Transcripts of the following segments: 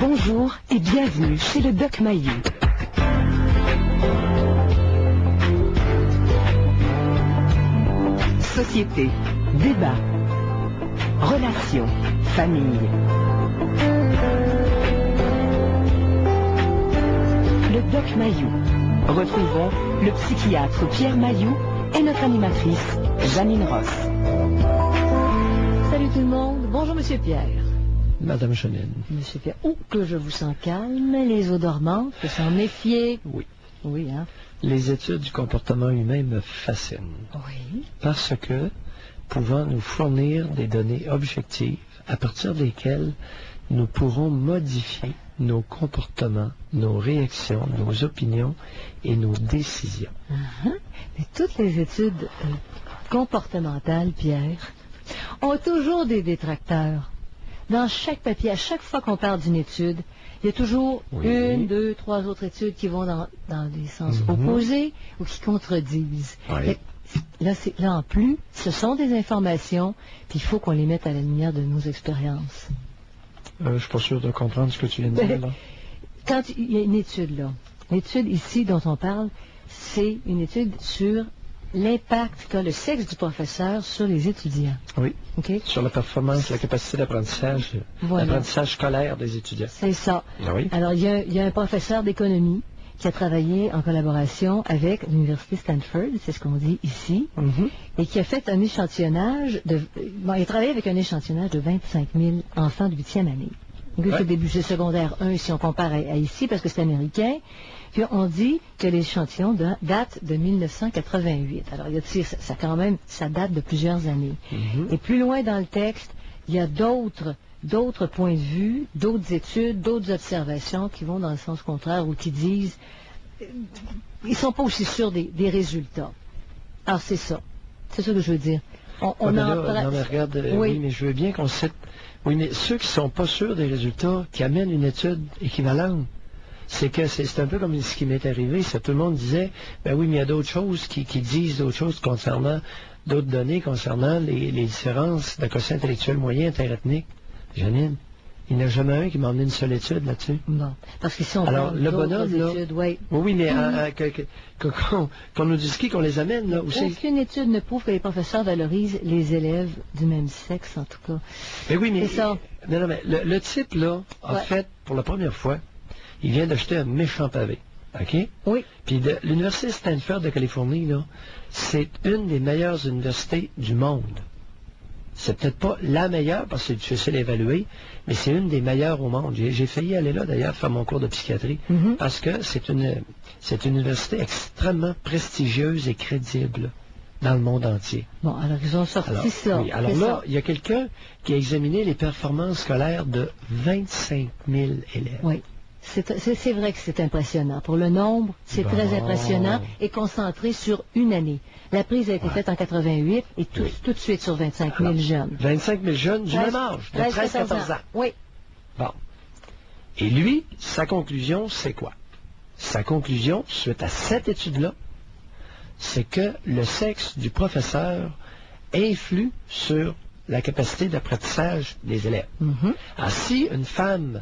Bonjour et bienvenue chez le Doc Mayou. Société, débat, relations, famille. Le Doc Mayou. Retrouvons le psychiatre Pierre Mayou et notre animatrice Janine Ross. Salut tout le monde. Bonjour Monsieur Pierre. Madame Janine. Monsieur Pierre, que je vous sens calme, les eaux dormantes, que s'en méfier. Oui. Oui, hein. Les études du comportement humain me fascinent. Oui. Parce que, pouvant nous fournir des données objectives à partir desquelles nous pourrons modifier nos comportements, nos réactions, nos opinions et nos décisions. Mais toutes les études comportementales, Pierre, ont toujours des détracteurs. Dans chaque papier, à chaque fois qu'on parle d'une étude, il y a toujours une, deux, trois autres études qui vont dans des sens opposés ou qui contredisent. Oui. Là, en plus, ce sont des informations, puis il faut qu'on les mette à la lumière de nos expériences. Je suis pas sûr de comprendre ce que tu viens de dire, là. Quand il y a une étude, là, l'étude ici dont on parle, c'est une étude sur l'impact qu'a le sexe du professeur sur les étudiants. Oui. OK? Sur la performance, la capacité d'apprentissage, Voilà. l'apprentissage scolaire des étudiants. C'est ça. Oui. Alors, il y a un professeur d'économie qui a travaillé en collaboration avec l'Université Stanford, c'est ce qu'on dit ici, et qui a fait un échantillonnage il a travaillé avec un échantillonnage de 25 000 enfants de 8e année. Donc, c'est début de secondaire 1 si on compare à ici, parce que c'est américain. Puis on dit que l'échantillon date de 1988. Alors, ça date de plusieurs années. Et plus loin dans le texte, il y a d'autres points de vue, d'autres études, d'autres observations qui vont dans le sens contraire ou qui disent ils sont pas aussi sûrs des résultats. Alors, c'est ça. C'est ça que je veux dire. Oui, mais je veux bien qu'on cite. Oui, mais ceux qui sont pas sûrs des résultats, qui amènent une étude équivalente, c'est un peu comme ce qui m'est arrivé. Tout le monde disait, ben oui, mais il y a d'autres choses qui disent d'autres choses concernant d'autres données concernant les différences de quotient intellectuel moyen interethnique. Janine, il n'y en a jamais un qui m'a emmené une seule étude là-dessus. Non, parce qu'ils sont alors le bonhomme là. Études, oui, mais qu'on nous dise qu'on les amène là aussi. Aucune étude ne prouve que les professeurs valorisent les élèves du même sexe, en tout cas. Mais oui, mais c'est ça. Non, mais le type là, en fait, pour la première fois, il vient d'acheter un méchant pavé. OK? Oui. Puis l'Université Stanford de Californie, là, c'est une des meilleures universités du monde. C'est peut-être pas la meilleure, parce que tu sais l'évaluer, mais c'est une des meilleures au monde. J'ai failli aller là, d'ailleurs, faire mon cours de psychiatrie, parce que c'est une université extrêmement prestigieuse et crédible dans le monde entier. Bon, alors ils ont sorti ça. Oui, alors là, il y a quelqu'un qui a examiné les performances scolaires de 25 000 élèves. Oui. C'est vrai que c'est impressionnant. Pour le nombre, c'est très impressionnant et concentré sur une année. La prise a été faite en 88 et tout de suite sur 25 000 jeunes. 25 000 jeunes du même âge, de 13-14 ans. Oui. Bon. Et lui, sa conclusion, c'est quoi? Sa conclusion, suite à cette étude-là, c'est que le sexe du professeur influe sur la capacité d'apprentissage des élèves. Alors, si une femme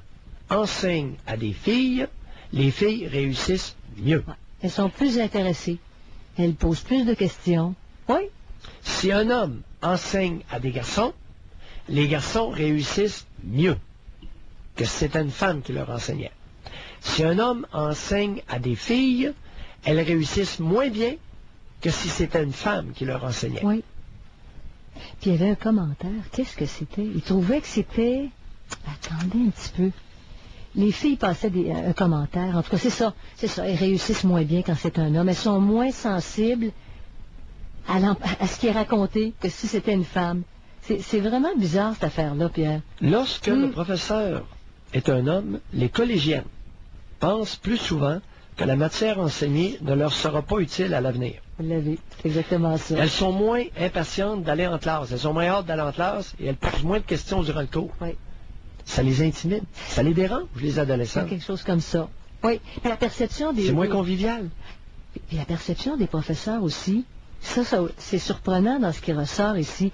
enseigne à des filles, les filles réussissent mieux. Ouais. Elles sont plus intéressées. Elles posent plus de questions. Oui. Si un homme enseigne à des garçons, les garçons réussissent mieux que si c'était une femme qui leur enseignait. Si un homme enseigne à des filles, elles réussissent moins bien que si c'était une femme qui leur enseignait. Oui. Puis il y avait un commentaire. Qu'est-ce que c'était? Il trouvait que c'était... Attendez un petit peu. Les filles passaient un commentaire. En tout cas, c'est ça. Elles réussissent moins bien quand c'est un homme. Elles sont moins sensibles à ce qui est raconté que si c'était une femme. C'est vraiment bizarre, cette affaire-là, Pierre. Lorsque le professeur est un homme, les collégiennes pensent plus souvent que la matière enseignée ne leur sera pas utile à l'avenir. Vous l'avez, c'est exactement ça. Elles sont moins impatientes d'aller en classe. Elles ont moins hâte d'aller en classe et elles posent moins de questions durant le cours. Oui. Ça les intimide. Ça les dérange, les adolescents. C'est quelque chose comme ça. Oui. Puis la perception des... C'est moins convivial. Puis la perception des professeurs aussi, ça c'est surprenant dans ce qui ressort ici.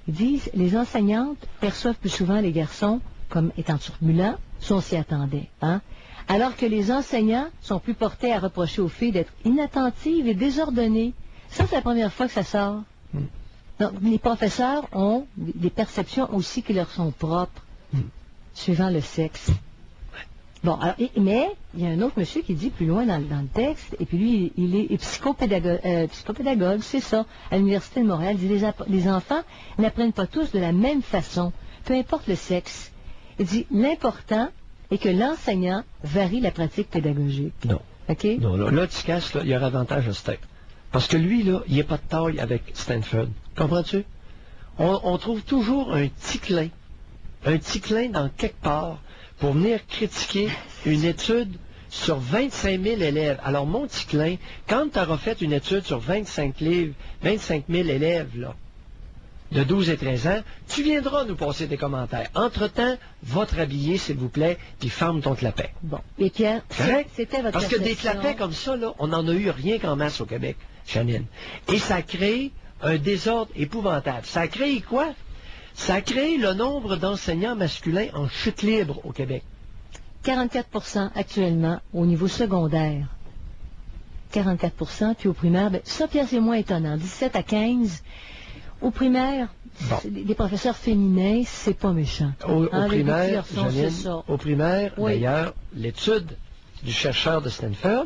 Ils disent, les enseignantes perçoivent plus souvent les garçons comme étant turbulents, si on s'y attendait. Hein? Alors que les enseignants sont plus portés à reprocher aux filles d'être inattentives et désordonnées. Ça, c'est la première fois que ça sort. Donc, les professeurs ont des perceptions aussi qui leur sont propres, suivant le sexe. Bon, alors, mais il y a un autre monsieur qui dit plus loin dans le texte, et puis lui, il est psychopédagogue, c'est ça, à l'Université de Montréal. Il dit les enfants n'apprennent pas tous de la même façon, peu importe le sexe. Il dit l'important est que l'enseignant varie la pratique pédagogique. Non. OK? Non, là, tu casses, là, il y a avantage à Stein. Parce que lui, là, il n'est pas de taille avec Stanford. Comprends-tu? On trouve toujours un petit clin dans quelque part, pour venir critiquer une étude sur 25 000 élèves. Alors, mon petit clin, quand tu auras fait une étude sur 25 000 élèves, là, de 12 et 13 ans, tu viendras nous passer des commentaires. Entre-temps, va te rhabiller, s'il vous plaît, puis ferme ton clapet. Bon. Et Pierre, c'était votre Parce que des clapets comme ça, là, on n'en a eu rien qu'en masse au Québec, Janine. Et ça crée un désordre épouvantable. Ça a créé quoi? Ça a créé le nombre d'enseignants masculins en chute libre au Québec. 44% actuellement au niveau secondaire. 44%, puis au primaire, ben, ça, Pierre, c'est moins étonnant. 17 à 15. Au primaire, des professeurs féminins, c'est pas méchant. Au primaire, garçons, Janine, ça. au primaire, Oui. D'ailleurs, l'étude du chercheur de Stanford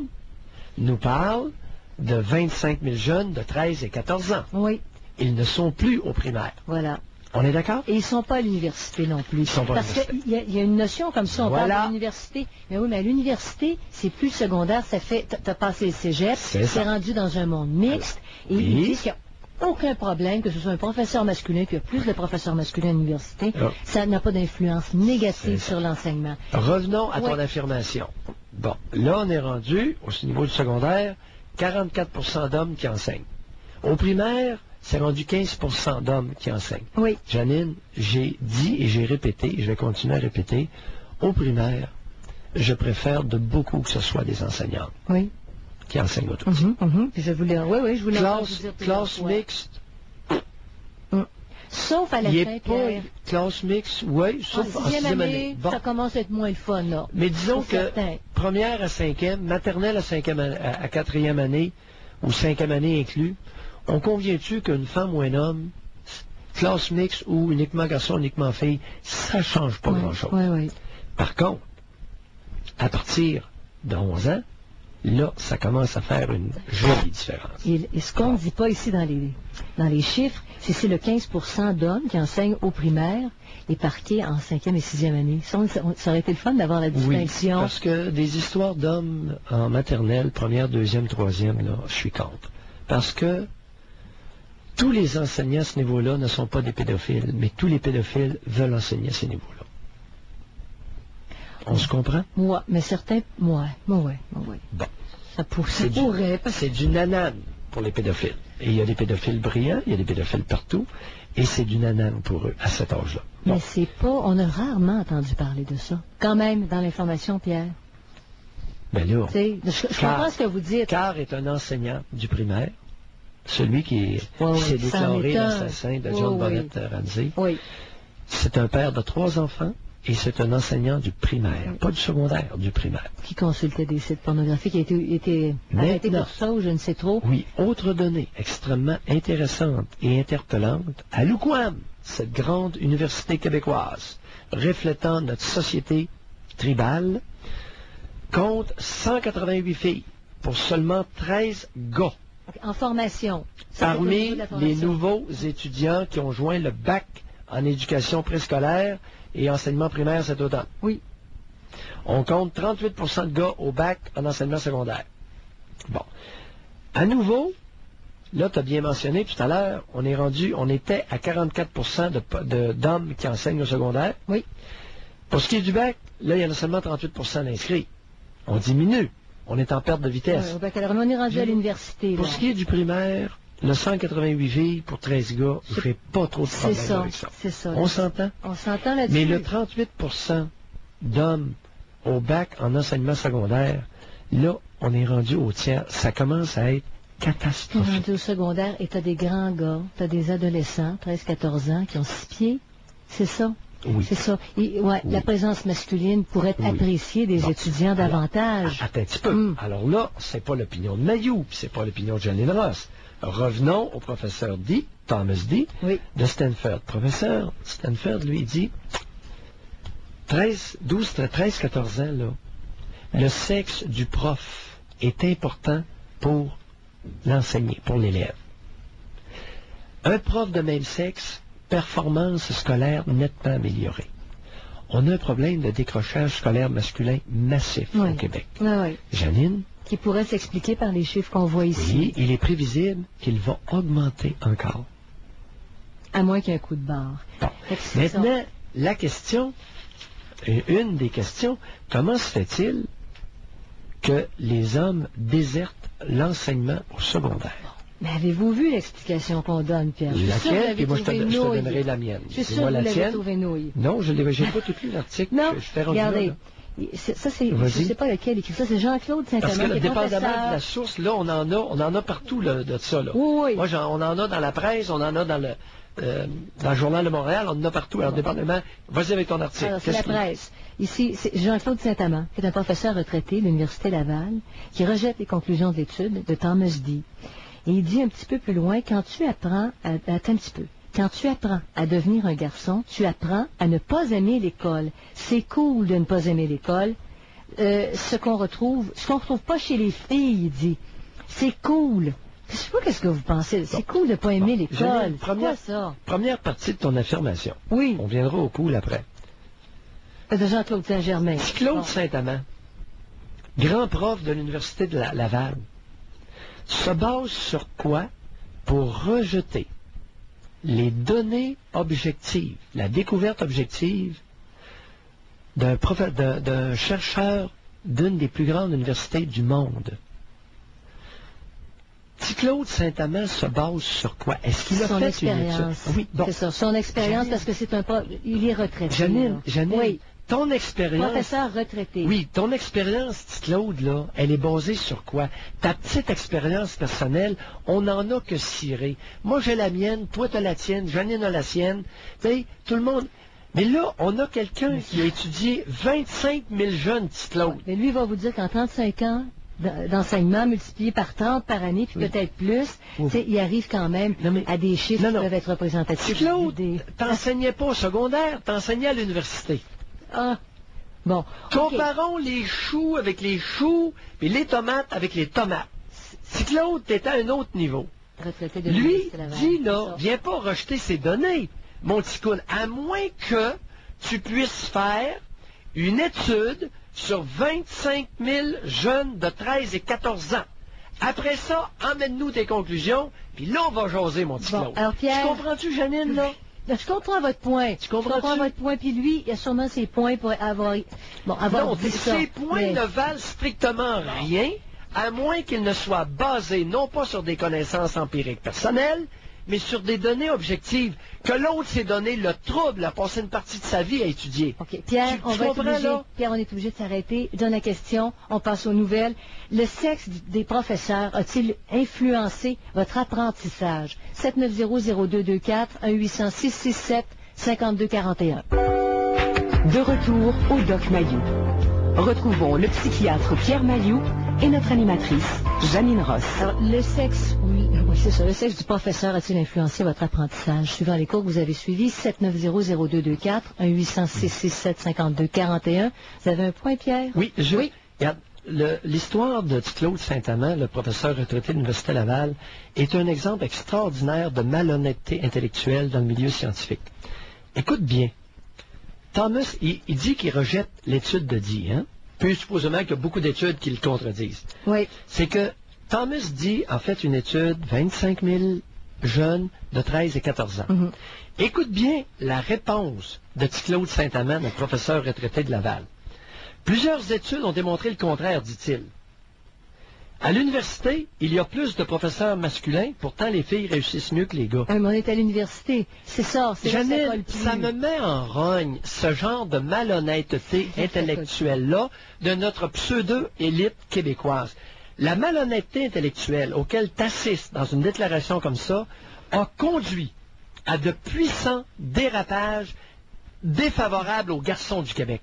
nous parle de 25 000 jeunes de 13 et 14 ans. Oui. Ils ne sont plus au primaire. Voilà. On est d'accord? Et ils ne sont pas à l'université non plus. Ils sont pas à Parce qu'il y a une notion comme ça, on parle de l'université. Mais oui, mais à l'université, c'est plus le secondaire, ça fait, t'as passé le cégep, c'est rendu dans un monde mixte, et ils disent qu'il n'y a aucun problème, que ce soit un professeur masculin, qu'il y a plus de professeurs masculins à l'université, ça n'a pas d'influence négative sur l'enseignement. Revenons à ton affirmation. Bon, là, on est rendu, au niveau du secondaire, 44% d'hommes qui enseignent. Au primaire, c'est rendu 15% d'hommes qui enseignent. Oui. Janine, j'ai dit et j'ai répété, et je vais continuer à répéter, au primaire, je préfère de beaucoup que ce soit des enseignants qui enseignent au tout. Je voulais vous dire classe mixte. Sauf à la fin, Pierre. Classe mixte, oui, sauf en sixième année. Bon. Ça commence à être moins le fun, là. Mais disons que première à cinquième, maternelle à quatrième année, ou cinquième année inclus, on convient-tu qu'une femme ou un homme, classe mixte ou uniquement garçon, uniquement fille, ça ne change pas grand-chose. Par contre, à partir de 11 ans, là, ça commence à faire une jolie différence. Et ce qu'on ne dit pas ici dans les chiffres, c'est le 15% d'hommes qui enseignent au primaire et parqués en 5e et 6e année. Ça aurait été le fun d'avoir la distinction. Oui, parce que des histoires d'hommes en maternelle, première, deuxième, troisième, là, je suis contre. Parce que tous les enseignants à ce niveau-là ne sont pas des pédophiles, mais tous les pédophiles veulent enseigner à ce niveau-là. On se comprend? Oui, mais certains... Oui. Bon. Ça pourrait... C'est du nanane pour les pédophiles. Et il y a des pédophiles brillants, il y a des pédophiles partout, et c'est du nanane pour eux, à cet âge-là. Mais c'est pas... On a rarement entendu parler de ça. Quand même, dans l'information, Pierre. Ben là... Je comprends ce que vous dites. Carr est un enseignant du primaire, celui qui s'est déclaré l'assassin de John Bonnet Ramsey. Oui. C'est un père de 3 enfants, et c'est un enseignant du primaire, pas du secondaire, du primaire. Qui consultait des sites pornographiques, qui a été arrêté pour ça, ou je ne sais trop. Oui, autre donnée extrêmement intéressante et interpellante, à l'UQAM, cette grande université québécoise, reflétant notre société tribale, compte 188 filles pour seulement 13 gars. En formation. Parmi les nouveaux étudiants qui ont joint le bac en éducation préscolaire et enseignement primaire cet automne. Oui. On compte 38% de gars au bac en enseignement secondaire. Bon. À nouveau, là, tu as bien mentionné tout à l'heure, on était à 44% d'hommes qui enseignent au secondaire. Oui. Pour ce qui est du bac, là, il y en a seulement 38% d'inscrits. On diminue. On est en perte de vitesse. Au baccalauréat, on est rendu à l'université. Pour ce qui est du primaire, le 188 filles pour 13 gars, je ne fais pas trop de problème avec ça. C'est ça. On s'entend? On s'entend là-dessus. Mais le 38% d'hommes au bac en enseignement secondaire, là, on est rendu au tiers. Ça commence à être catastrophique. On est rendu au secondaire et tu as des grands gars, tu as des adolescents, 13-14 ans, qui ont 6 pieds. C'est ça. Oui. C'est ça. La présence masculine pourrait être appréciée des étudiants davantage. Attends un petit peu. Alors là, c'est pas l'opinion de Mayou, puis c'est pas l'opinion de Janine Ross. Revenons au professeur Thomas D. De Stanford. Professeur Stanford, lui, dit 13, 14 ans, là, le sexe du prof est important pour l'enseigner, pour l'élève. Un prof de même sexe, performance scolaire nettement améliorée. On a un problème de décrochage scolaire masculin massif au Québec. Janine? Qui pourrait s'expliquer par les chiffres qu'on voit ici. Oui, il est prévisible qu'ils vont augmenter encore. À moins qu'il y ait un coup de barre. Bon. Maintenant, la question, une des questions, comment se fait-il que les hommes désertent l'enseignement au secondaire? Mais avez-vous vu l'explication qu'on donne, Pierre? Laquelle? Et moi, je te donnerai la mienne. Je suis sûr que vous l'avez trouvé nouille. Non, je n'ai pas tout lu l'article. Non, regardez. Ça, c'est, je ne sais pas lequel écrit ça, c'est Jean-Claude Saint-Amand. Parce que, dépendamment de la source, là, on en a partout là, de ça. Là. Oui. Moi, on en a dans la presse, on en a dans le Journal de Montréal, on en a partout. Alors, dépendamment, vas-y avec ton article. Alors, c'est la presse. Ici, c'est Jean-Claude Saint-Amand, qui est un professeur retraité de l'Université Laval, qui rejette les conclusions d'études de Thomas D. Et il dit un petit peu plus loin, quand tu apprends à devenir un garçon, tu apprends à ne pas aimer l'école. C'est cool de ne pas aimer l'école. Ce qu'on retrouve pas chez les filles, il dit. C'est cool. Je sais pas qu'est-ce que vous pensez. C'est cool de ne pas aimer l'école. C'est quoi ça? Première partie de ton affirmation. Oui. On viendra au cool après. De Jean-Claude Saint-Germain. Claude Saint-Amand, grand prof de l'Université de Laval, se base sur quoi pour rejeter les données objectives, la découverte objective d'un chercheur d'une des plus grandes universités du monde? Claude Saint-Amand se base sur quoi? Est-ce qu'il a fait une étude? Oui, bon. C'est ça, son expérience, parce que il est retraité. Janine, oui. Ton expérience... Professeur retraité. Oui, ton expérience, Claude, là, elle est basée sur quoi? Ta petite expérience personnelle, on n'en a que ciré. Moi, j'ai la mienne, toi, t'as la tienne, Janine a la sienne. Tu sais, tout le monde... Mais là, on a quelqu'un qui a étudié 25 000 jeunes, Claude. Mais lui, il va vous dire qu'en 35 ans d'enseignement multiplié par 30 par année, puis peut-être plus, il arrive quand même à des chiffres qui peuvent être représentatifs. Claude, t'enseignais pas au secondaire, t'enseignais à l'université. Ah, bon. Comparons les choux avec les choux, et les tomates avec les tomates. Si Claude était à un autre niveau, lui, dit là, viens pas rejeter ces données, mon petit coune, à moins que tu puisses faire une étude sur 25 000 jeunes de 13 et 14 ans. Après ça, emmène-nous tes conclusions, puis là, on va jaser, mon petit Claude. Alors, Pierre... Tu comprends-tu, Janine, là? Je comprends votre point. Tu comprends votre point, puis lui, il a sûrement ses points pour avoir dit ça. Ces points ne valent strictement rien, à moins qu'ils ne soient basés non pas sur des connaissances empiriques personnelles, mais sur des données objectives, que l'autre s'est donné le trouble à passer une partie de sa vie à étudier. OK. Pierre, on est obligé de s'arrêter. Je donne la question, on passe aux nouvelles. Le sexe des professeurs a-t-il influencé votre apprentissage? 790-0224, 1-800-667-5241. De retour au Doc Mayou. Retrouvons le psychiatre Pierre Mayou et notre animatrice, Janine Ross. Alors, le sexe, oui, c'est ça. Le sexe du professeur a-t-il influencé votre apprentissage? Suivant les cours que vous avez suivis, 790-0224, 1-800-667-5241. Vous avez un point, Pierre? Oui, regarde, l'histoire de Claude Saint-Amand, le professeur retraité de l'Université Laval, est un exemple extraordinaire de malhonnêteté intellectuelle dans le milieu scientifique. Écoute bien. Thomas, il dit qu'il rejette l'étude de Dee, hein? Puis supposément qu'il y a beaucoup d'études qui le contredisent. Oui. C'est que Thomas Dee a fait une étude, 25 000 jeunes de 13 et 14 ans. Écoute bien la réponse de Claude Saint-Amand, notre professeur retraité de Laval. Plusieurs études ont démontré le contraire, dit-il. À l'université, il y a plus de professeurs masculins, pourtant les filles réussissent mieux que les gars. Mais on est à l'université, c'est ça, c'est Janine, ça me met en rogne ce genre de malhonnêteté intellectuelle-là de notre pseudo-élite québécoise. La malhonnêteté intellectuelle auquel tu assistes dans une déclaration comme ça a conduit à de puissants dérapages défavorable aux garçons du Québec.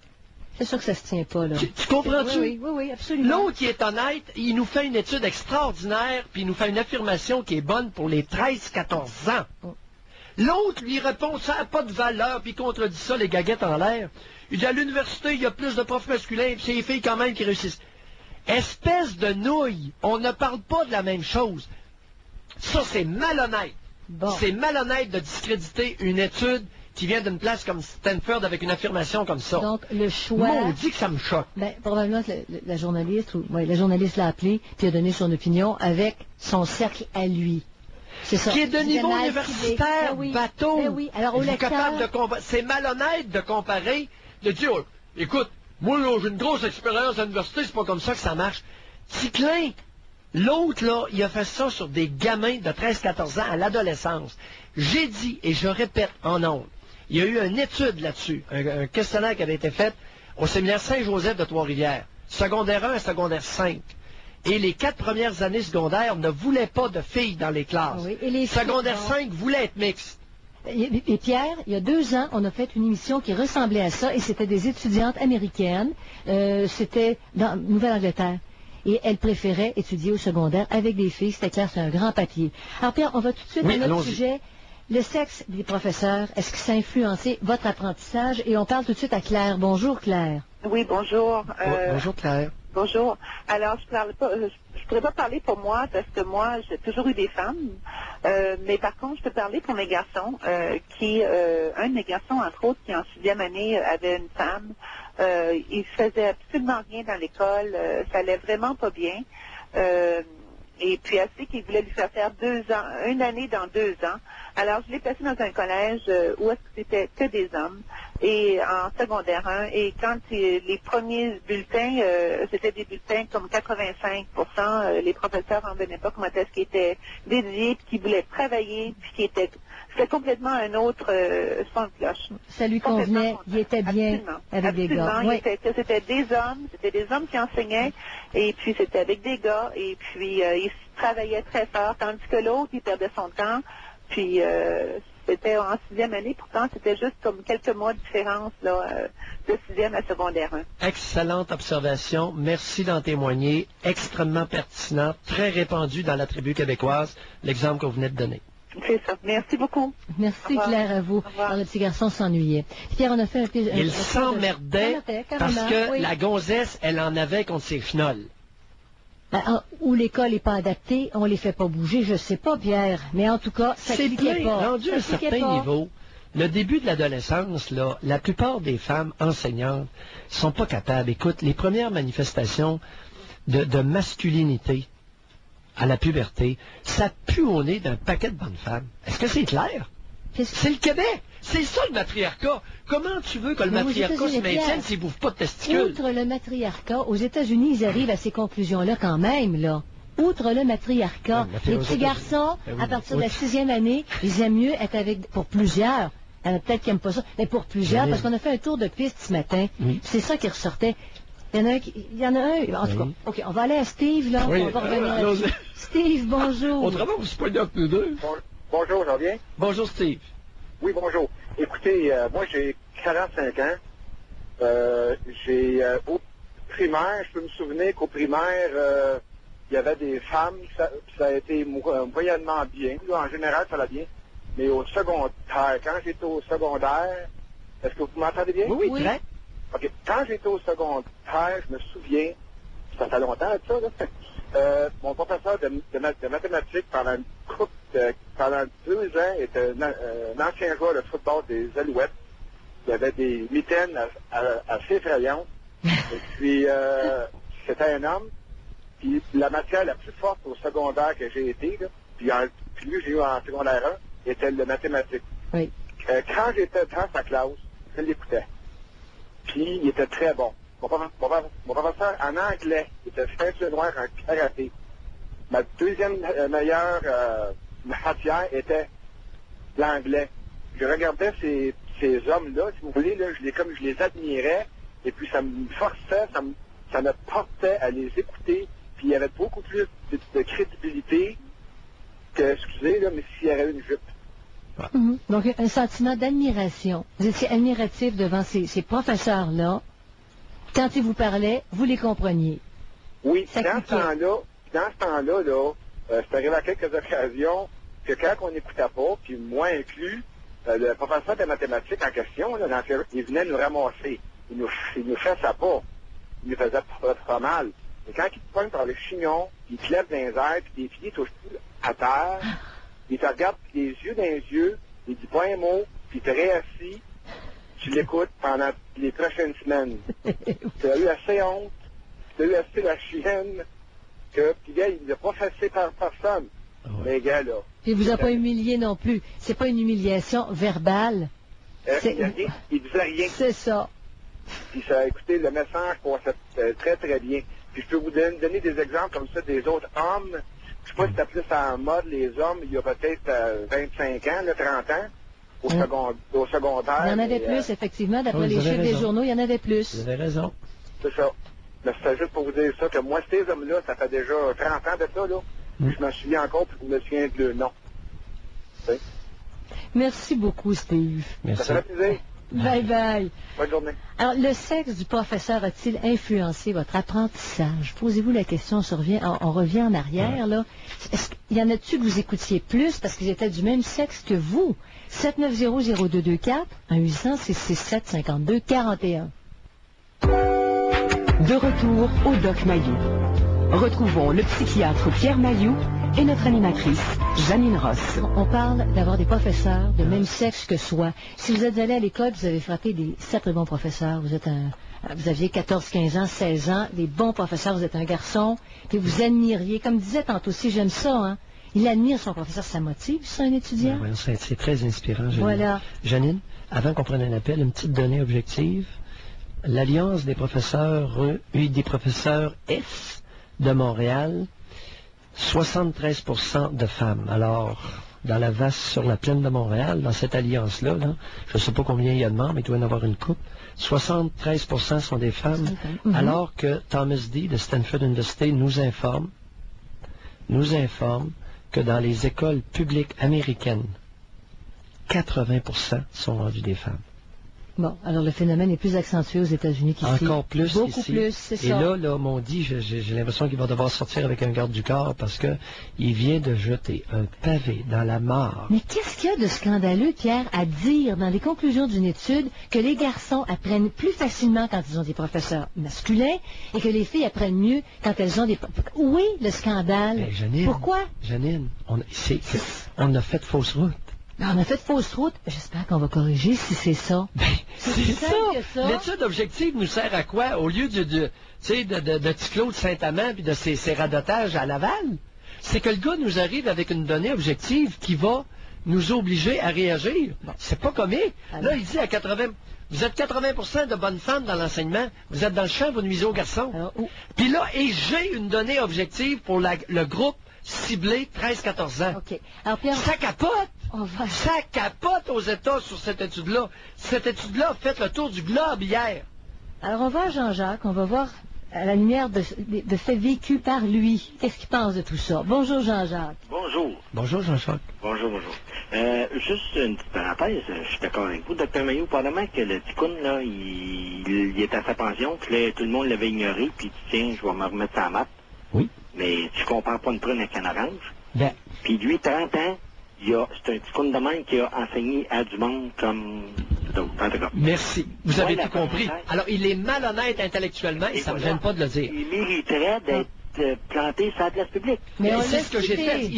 C'est sûr que ça se tient pas, là. Tu comprends-tu? Oui, absolument. L'autre qui est honnête, il nous fait une étude extraordinaire, puis il nous fait une affirmation qui est bonne pour les 13-14 ans. Oh. L'autre lui répond, ça n'a pas de valeur, puis il contredit ça, les gaguettes en l'air. Il dit, à l'université, il y a plus de profs masculins, puis c'est les filles quand même qui réussissent. Espèce de nouille, on ne parle pas de la même chose. Ça, c'est malhonnête. Bon. C'est malhonnête de discréditer une étude qui vient d'une place comme Stanford avec une affirmation comme ça. Donc, le choix... Moi, on dit que ça me choque. Ben, probablement que la journaliste, la journaliste l'a appelé, puis a donné son opinion avec son cercle à lui. C'est ça. Qui est de niveau universitaire, bateau. Ben oui. Alors, au lecteur... C'est malhonnête de comparer, de dire, oh, écoute, moi, là, j'ai une grosse expérience à l'université, c'est pas comme ça que ça marche. Ticlin, l'autre, là, il a fait ça sur des gamins de 13-14 ans à l'adolescence. J'ai dit, et je répète en ondes, il y a eu une étude là-dessus, un questionnaire qui avait été fait au séminaire Saint-Joseph de Trois-Rivières, secondaire 1 et secondaire 5. Et les 4 premières années secondaires ne voulaient pas de filles dans les classes. Oui, et les secondaire 5 voulait être mixte. Et Pierre, il y a 2 ans, on a fait une émission qui ressemblait à ça, et c'était des étudiantes américaines. C'était dans Nouvelle-Angleterre. Et elles préféraient étudier au secondaire avec des filles. C'était clair, c'est un grand papier. Alors Pierre, on va tout de suite à notre sujet. Le sexe des professeurs, est-ce que ça a influencé votre apprentissage? Et on parle tout de suite à Claire. Bonjour Claire. Oui, bonjour. Bonjour Claire. Bonjour. Alors, je pourrais pas parler pour moi parce que moi, j'ai toujours eu des femmes. Mais par contre, je peux parler pour mes garçons. Un de mes garçons, entre autres, qui en 6e année avait une femme. Il faisait absolument rien dans l'école. Ça allait vraiment pas bien. Et puis assez qu'il voulait lui faire 2 ans, une année dans 2 ans. Alors, je l'ai placé dans un collège où est-ce que c'était que des hommes, et en secondaire 1. Et quand les premiers bulletins, c'était des bulletins comme 85%, les professeurs en venaient pas, comment est-ce qu'ils étaient dédiés, puis qu'ils voulaient travailler, puis c'était complètement un autre son de cloche. Ça lui convenait, il était bien avec des gars. Oui. C'était des hommes qui enseignaient, et puis c'était avec des gars, et puis ils travaillaient très fort, tandis que l'autre, il perdait son temps, puis c'était en 6e année, pourtant c'était juste comme quelques mois de différence là, de 6e à secondaire 1. Excellente observation, merci d'en témoigner, extrêmement pertinent, très répandu dans la tribu québécoise, l'exemple que vous venez de donner. C'est ça. Merci beaucoup. Merci Claire, à vous. Alors, le petit garçon s'ennuyait. Pierre, on a fait il s'emmerdait parce que la gonzesse, elle en avait contre ses chenolles. Où l'école n'est pas adaptée, on les fait pas bouger, je sais pas, Pierre. Mais en tout cas, ça cliquait pas. Rendu à un certain niveau, le début de l'adolescence, là, la plupart des femmes enseignantes sont pas capables. Écoute, les premières manifestations de masculinité à la puberté, ça pue au nez d'un paquet de bonnes femmes. Est-ce que c'est clair? C'est le Québec. C'est ça le matriarcat. Comment tu veux que le matriarcat se maintienne s'il ne bouffe pas de testicules? Outre le matriarcat, aux États-Unis, ils arrivent à ces conclusions-là quand même, là. Outre le matriarcat, les petits garçons, à partir de la 6e année, ils aiment mieux être avec, pour plusieurs. Il y en a peut-être qui n'aiment pas ça, mais pour plusieurs, parce qu'on a fait un tour de piste ce matin. C'est ça qui ressortait. Il y en a un, en tout cas. OK, on va aller à Steve, là. On va revenir là-dessus. Steve, bonjour. On travaille, c'est pas une nous deux. Bonjour, ça va bien? Bonjour, Steve. Oui, bonjour. Écoutez, moi, j'ai 45 ans. Au primaire, je peux me souvenir qu'au primaire, il y avait des femmes, ça a été moyennement bien. En général, ça allait bien. Mais au secondaire, quand j'étais au secondaire, est-ce que vous m'entendez bien? Oui, très. OK. Quand j'étais au secondaire, je me souviens, ça fait longtemps, ça, là, mon professeur de mathématiques pendant 2 ans était un ancien joueur de football des Alouettes. Il avait des mitaines assez effrayantes. Et puis, c'était un homme. Puis, la matière la plus forte au secondaire que j'ai été, là, puis lui, j'ai eu en secondaire 1, était le mathématique. Oui. Quand j'étais dans sa classe, je l'écoutais. Puis, il était très bon. Mon professeur en anglais, il était ceinture noire en karaté. Ma deuxième meilleure matière était l'anglais. Je regardais ces hommes-là, si vous voulez, là, je les admirais, et puis ça me forçait, ça me portait à les écouter, puis il y avait beaucoup plus de crédibilité que, excusez, là, mais s'il y avait une jupe. Donc, un sentiment d'admiration. Vous étiez admiratif devant ces professeurs-là. Quand ils vous parlaient, vous les compreniez. Oui, dans ce temps-là, c'est arrivé à quelques occasions que quand on n'écoutait pas, puis moi inclus, le professeur de mathématiques en question, là, il venait nous ramasser. Il nous chassait pas. Il nous faisait pas mal. Et quand il te pogne par le chignon, il te lève dans les airs, puis tes pieds touchent plus à terre, il te regarde les yeux dans les yeux, il dit pas un mot, puis il te réassit, tu l'écoutes pendant les prochaines semaines. Tu as eu assez honte, tu as eu assez la chienne, puis là, il ne l'a pas chassé par personne. Les gars, là. Puis il vous a pas humilié non plus. C'est pas une humiliation verbale. Il disait rien. C'est ça. Puis ça, écoutez, le message passait très, très bien. Puis je peux vous donner des exemples comme ça des autres hommes. Je sais pas si c'était plus en mode, les hommes, il y a peut-être 25 ans, 30 ans, au secondaire. Il y en avait plus, effectivement. D'après les chiffres des journaux, il y en avait plus. Vous avez raison. C'est ça. Mais c'était juste pour vous dire ça, que moi, ces hommes-là, ça fait déjà 30 ans de ça, là. Je me souviens encore, puis je me souviens de le nom. Merci beaucoup, Steve. Merci. Ça fait plaisir. Bye bye. Bonne journée. Alors, le sexe du professeur a-t-il influencé votre apprentissage? Posez-vous la question, on revient en arrière, là. Y en a-tu que vous écoutiez plus parce qu'ils étaient du même sexe que vous? 790-0224, 1-800-667-52-41. De retour au Doc Mayou. Retrouvons le psychiatre Pierre Mayou et notre animatrice, Janine Ross. On parle d'avoir des professeurs de même sexe que soi. Si vous êtes allé à l'école, vous avez frappé des sacrés bons professeurs. Vous aviez 14, 15 ans, 16 ans, des bons professeurs, vous êtes un garçon, et vous admiriez, comme disait tantôt aussi, j'aime ça, hein. Il admire son professeur, ça motive, ça, un étudiant? Oui, c'est très inspirant, Janine. Voilà. Janine, avant qu'on prenne un appel, une petite donnée objective. L'Alliance des professeurs F de Montréal, 73% de femmes. Alors, dans la vaste sur la plaine de Montréal, dans cette alliance-là, là, je ne sais pas combien il y a de membres, mais il doit y en avoir une couple, 73% sont des femmes, alors que Thomas D. de Stanford University nous informe que dans les écoles publiques américaines, 80% sont rendues des femmes. Bon, alors le phénomène est plus accentué aux États-Unis qu'ici. Encore plus Beaucoup ici. plus, c'est ça. Et là, m'ont dit, j'ai l'impression qu'il va devoir sortir avec un garde du corps parce que il vient de jeter un pavé dans la mare. Mais qu'est-ce qu'il y a de scandaleux, Pierre, à dire dans les conclusions d'une étude que les garçons apprennent plus facilement quand ils ont des professeurs masculins et que les filles apprennent mieux quand elles ont des... Où est le scandale? Ben, Janine, pourquoi? Janine, on a fait fausse route. On a fait fausse route. J'espère qu'on va corriger si c'est ça. Ben, c'est ça. L'étude objective nous sert à quoi? Au lieu de Ticlot de Saint-Amand puis de ses radotages à Laval, c'est que le gars nous arrive avec une donnée objective qui va nous obliger à réagir. Bon. C'est pas comique. Là, il dit à 80... Vous êtes 80% de bonnes femmes dans l'enseignement. Vous êtes dans le champ, vous nuisez aux garçons. Puis là, et j'ai une donnée objective pour le groupe ciblé 13-14 ans. OK. Alors, Pierre, ça capote! Ça capote aux États sur cette étude-là. Cette étude-là a fait le tour du globe hier. Alors, on va à Jean-Jacques, on va voir à la lumière de faits vécus par lui. Qu'est-ce qu'il pense de tout ça? Bonjour, Jean-Jacques. Bonjour. Bonjour, Jean-Jacques. Bonjour. Juste une petite parenthèse, je suis d'accord avec vous, Dr Mayou, probablement que le ticoun, là, il est à sa pension, puis là, tout le monde l'avait ignoré, puis tiens, je vais me remettre ça à map. Oui. Mais tu compares pas une prune avec un orange. Ben. Puis lui, 30 ans, c'est un ticoun de même qui a enseigné à du monde comme d'autres. En tout cas. Merci. Vous avez tout compris. Alors, il est malhonnête intellectuellement et ça ne me gêne pas de le dire. Il mériterait d'être planté sur la place publique. Mais c'est ce que j'ai fait.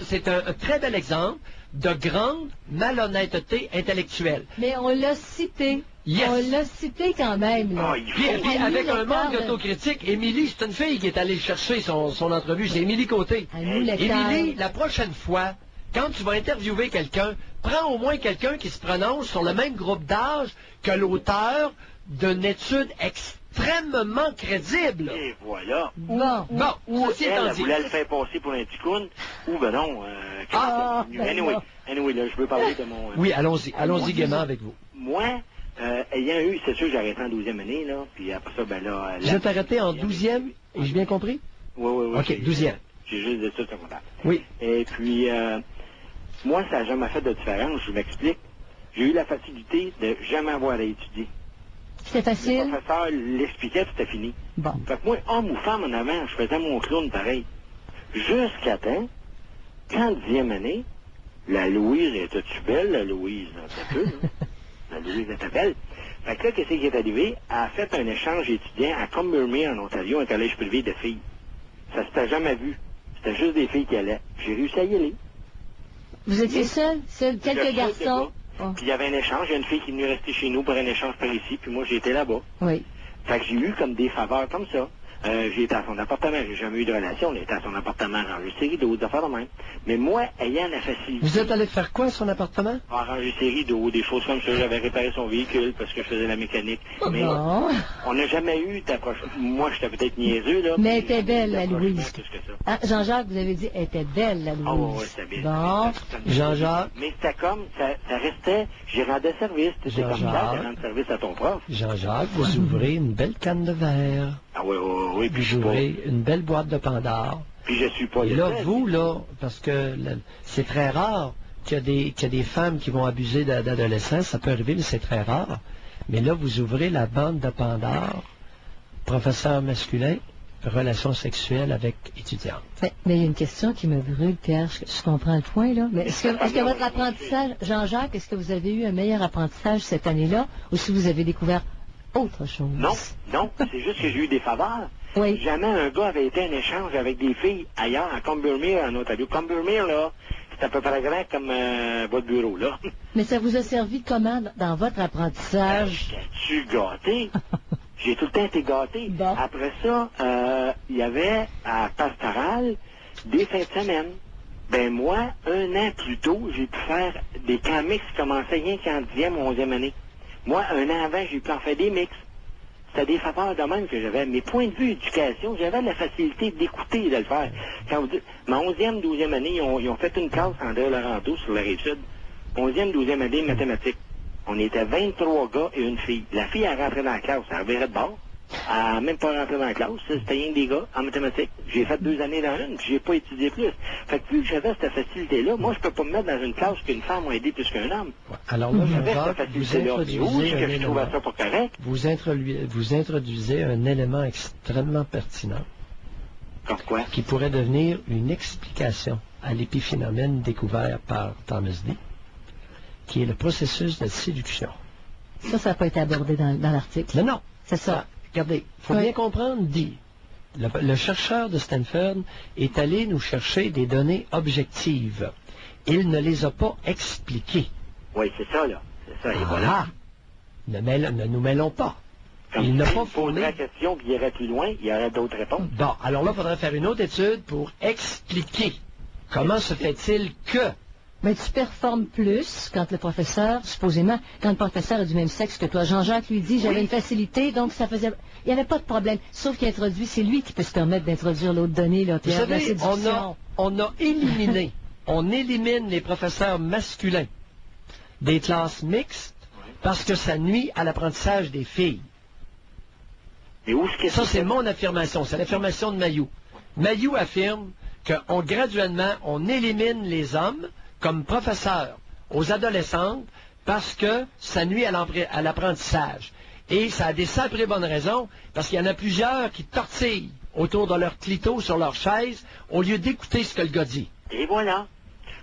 C'est un très bel exemple de grande malhonnêteté intellectuelle. Mais on l'a cité. Yes. On l'a cité quand même. Là. Puis avec un manque d'autocritique, Émilie, c'est une fille qui est allée chercher son entrevue. C'est Émilie Côté. Émilie, la prochaine fois, quand tu vas interviewer quelqu'un, prends au moins quelqu'un qui se prononce sur le même groupe d'âge que l'auteur d'une étude extrêmement crédible. Et voilà. Bon. Ou elle voulait le faire passer pour un ticoun, ou ben non. Anyway, là, je veux parler de mon... Oui, allons-y gaiement avec vous. Moi, ayant eu, c'est sûr, j'ai arrêté en 12e année, là, puis après ça, ben là... Je t'ai arrêté en 12e, et j'ai bien compris? Oui. OK, 12e. J'ai juste des études secondaires. Oui. Et puis, Moi, ça n'a jamais fait de différence, je m'explique. J'ai eu la facilité de jamais avoir à étudier. C'était facile? Le professeur l'expliquait, c'était fini. Bon. Fait que moi, homme ou femme en avant, je faisais mon clown pareil. Jusqu'à temps, qu'en 10e année, la Louise était-tu belle, la Louise? Un peu, hein? La Louise était belle. Fait que là, qu'est-ce qui est arrivé? Elle a fait un échange étudiant à Combermere, en Ontario, un collège privé de filles. Ça s'était jamais vu. C'était juste des filles qui allaient. J'ai réussi à y aller. Vous étiez seul? Quelques garçons? Oh. Puis il y avait un échange. Il y a une fille qui est venue rester chez nous pour un échange par ici, puis moi, j'ai été là-bas. Oui. Fait que j'ai eu comme des faveurs comme ça. J'ai été à son appartement, j'ai jamais eu de relation, on était à son appartement, ranger ses rideaux, des affaires de même. Mais moi, ayant la facilité... Vous êtes allé faire quoi à son appartement? Ranger ses rideaux, des choses comme ça. J'avais réparé son véhicule parce que je faisais la mécanique. Mais on n'a jamais eu d'approche. Moi, j'étais peut-être niaiseux, là. Mais elle était belle, la Louise. Plus que ça. Ah, Jean-Jacques, vous avez dit, elle était belle, la Louise. Oh, oui, c'était bien. Bon. Jean-Jacques. Mais c'était comme, ça restait, j'y rendais service. C'était comme ça, de rendre service à ton prof. Jean-Jacques, vous ouvrez une belle canne de verre. Ah oui, puis vous ouvrez une belle boîte de Pandore. Puis je suis pas... Et là, vous, là, parce que c'est très rare qu'il y a des femmes qui vont abuser d'adolescents, ça peut arriver, mais c'est très rare. Mais là, vous ouvrez la bande de Pandore, professeur masculin, relations sexuelles avec étudiantes. Mais il y a une question qui me brûle, Pierre, je comprends le point, là. Mais est-ce que votre apprentissage, Jean-Jacques, est-ce que vous avez eu un meilleur apprentissage cette année-là, ou si vous avez découvert autre chose? Non, c'est juste que j'ai eu des faveurs. Oui. Jamais un gars avait été en échange avec des filles ailleurs, à Combermere, en Ontario. Combermere, là, c'est à peu près grand comme votre bureau, là. Mais ça vous a servi comment dans votre apprentissage? J'étais-tu gâté? J'ai tout le temps été gâté. Bon. Après ça, il y avait à Pastoral des fins de semaine. Ben moi, 1 an plus tôt, j'ai pu faire des camps mixtes qui commençaient rien qu'en 10e ou 11e année. Moi, 1 an avant, j'ai pu en faire des mix. C'était des faveurs de même que j'avais. Mes points de vue éducation, j'avais la facilité d'écouter et de le faire. Quand vous dites, ma 11e, 12e année, ils ont fait une classe en André-Laurento sur la Rive-Sud. 11e, 12e année, mathématiques. On était 23 gars et une fille. La fille, elle rentrait dans la classe, elle revirait de bord. Elle n'a même pas rentré dans la classe, c'était rien que des gars en mathématiques. J'ai fait 2 années dans une, puis j'ai pas étudié plus. Fait que vu que j'avais cette facilité-là, moi, je peux pas me mettre dans une classe qu'une femme m'a aidé plus qu'un homme. Ouais. Alors là, Jean-Jacques, vous introduisez un élément extrêmement pertinent. Comme quoi? Qui pourrait devenir une explication à l'épiphénomène découvert par Thomas D., qui est le processus de séduction. Ça n'a pas été abordé dans l'article. Mais non. C'est ça. Regardez, il faut bien comprendre, dit, le chercheur de Stanford est allé nous chercher des données objectives. Il ne les a pas expliquées. Oui, c'est ça, là. C'est ça, et voilà. Ne nous mêlons pas. Comme il n'a pas fourni la question qui irait plus loin, il y aurait d'autres réponses. Bon, alors là, il faudrait faire une autre étude pour expliquer comment se fait-il que... Mais tu performes plus quand le professeur, supposément, quand le professeur est du même sexe que toi. Jean-Jacques lui dit, j'avais une savait, donc ça faisait... Il n'y avait pas de problème. Sauf qu'il introduit, c'est lui qui peut se permettre d'introduire l'autre donnée, là, Pierre. Vous savez, on a éliminé, on élimine les professeurs masculins des classes mixtes parce que ça nuit à l'apprentissage des filles. Et où est-ce que ça, c'est mon affirmation. C'est l'affirmation de Mayou. Mayou affirme qu'on graduellement, on élimine les hommes comme professeurs aux adolescentes parce que ça nuit à l'apprentissage. Et ça a des sacrées bonnes raisons, parce qu'il y en a plusieurs qui tortillent autour de leur clito sur leur chaise au lieu d'écouter ce que le gars dit. Et voilà.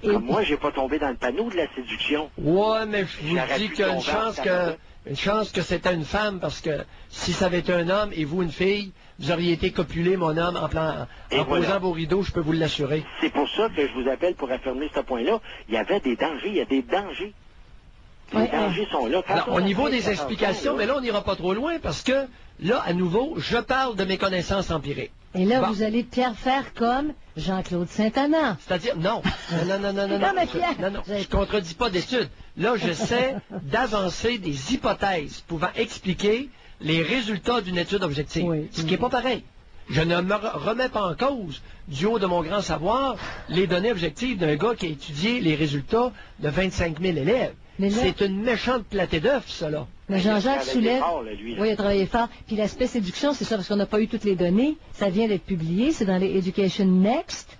Moi, j'ai pas tombé dans le panneau de la séduction. Ouais, mais je vous dis qu'il y a une chance que c'était une femme, parce que si ça avait été un homme et vous une fille, vous auriez été copulé, mon homme, en posant vos rideaux, je peux vous l'assurer. C'est pour ça que je vous appelle pour affirmer ce point-là. Il y avait des dangers, il y a des dangers. Les dangers sont là. Alors, au niveau des explications, mais là, on n'ira pas trop loin, parce que, là, à nouveau, je parle de mes connaissances empiriques. Et là, vous allez, Pierre, faire comme Jean-Claude Saint-Amand. C'est-à-dire, non, je contredis pas d'études. Là, j'essaie d'avancer des hypothèses pouvant expliquer les résultats d'une étude objective, ce qui n'est pas pareil. Je ne me remets pas en cause, du haut de mon grand savoir, les données objectives d'un gars qui a étudié les résultats de 25 000 élèves. C'est une méchante platée d'œufs, ça, là. Mais Jean-Jacques soulève... Oui, il a travaillé fort. Puis l'aspect séduction, c'est ça, parce qu'on n'a pas eu toutes les données. Ça vient d'être publié, c'est dans les Education Next.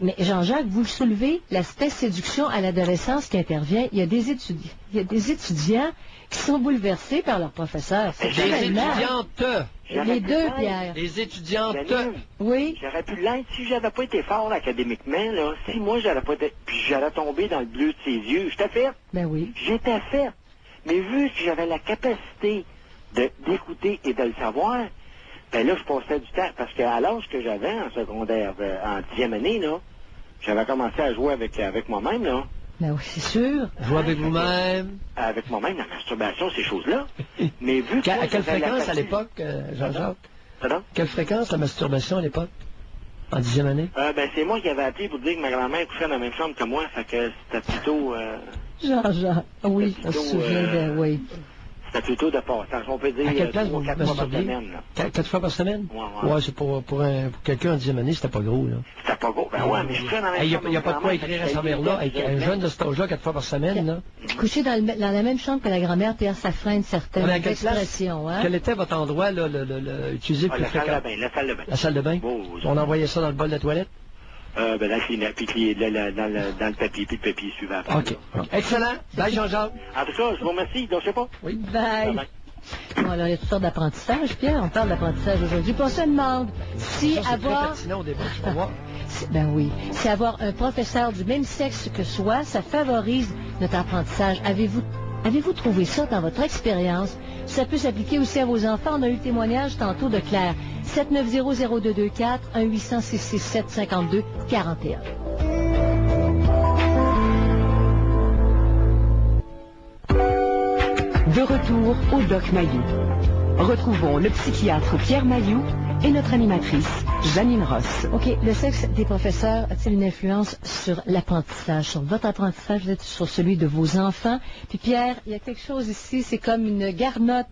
Mais Jean-Jacques, vous le soulevez, l'aspect séduction à l'adolescence qui intervient, il y a des étudiants qui sont bouleversés par leurs professeurs. Des étudiantes. Les deux, Pierre. Les étudiantes. Oui. J'aurais pu l'être si j'avais pas été fort académiquement, là. Si moi, j'aurais pas été... Puis j'aurais tombé dans le bleu de ses yeux. J'étais fait. Ben oui. J'étais fait. Mais vu que j'avais la capacité d'écouter et de le savoir, ben là, je passais du temps. Parce qu'à l'âge que j'avais en secondaire, en 10e année, là, j'avais commencé à jouer avec moi-même, là. Ben oui, c'est sûr. Jouer avec vous-même. Avec moi-même, la masturbation, ces choses-là. Mais vu que... À quelle fréquence à l'époque, Jean-Jacques? Pardon? Quelle fréquence la masturbation à l'époque? En 10e année? Ben, c'est moi qui avais appelé pour dire que ma grand-mère couchait dans la même chambre que moi, fait que c'était plutôt... Jean-Jacques, oui, je me souviens de... Oui. C'était plutôt de passage. On peut dire à quelle place 3 ou 4 fois par semaine. 4 fois par semaine? Ouais. C'est pour quelqu'un en 10e année, c'était pas gros, là. C'était pas gros. Ben ouais, mais je suis dans la même Il chambre. n'y a pas de quoi écrire à sa mère-là, avec un jeune de cet âge-là, 4 fois par semaine, là. Coucher dans la même chambre que la grand-mère, Pierre, ça freine certaines expressions, hein? Quel était votre endroit, là, utilisé plus fréquemment? La salle de bain. La salle de bain? On envoyait ça dans le bol de toilette? Ben là, c'est dans le papier, puis le papier suivant. OK. Excellent. Bye, Jean-Jacques. En tout cas, je vous remercie. Donc, je sais pas. Oui. Bye. Bon, alors, il y a toutes sortes d'apprentissage, Pierre. On parle d'apprentissage aujourd'hui. Puis on se demande si avoir... Ben oui. Si avoir un professeur du même sexe que soi, ça favorise notre apprentissage. Avez-vous trouvé ça dans votre expérience? Ça peut s'appliquer aussi à vos enfants. On a eu le témoignage tantôt de Claire. 790-0224, 1-800-667-52-41. De retour au Doc Mayou. Retrouvons le psychiatre Pierre Mayou et notre animatrice, Janine Ross. OK, le sexe des professeurs a-t-il une influence sur l'apprentissage, sur votre apprentissage, peut-être sur celui de vos enfants? Puis Pierre, il y a quelque chose ici, c'est comme une garnotte.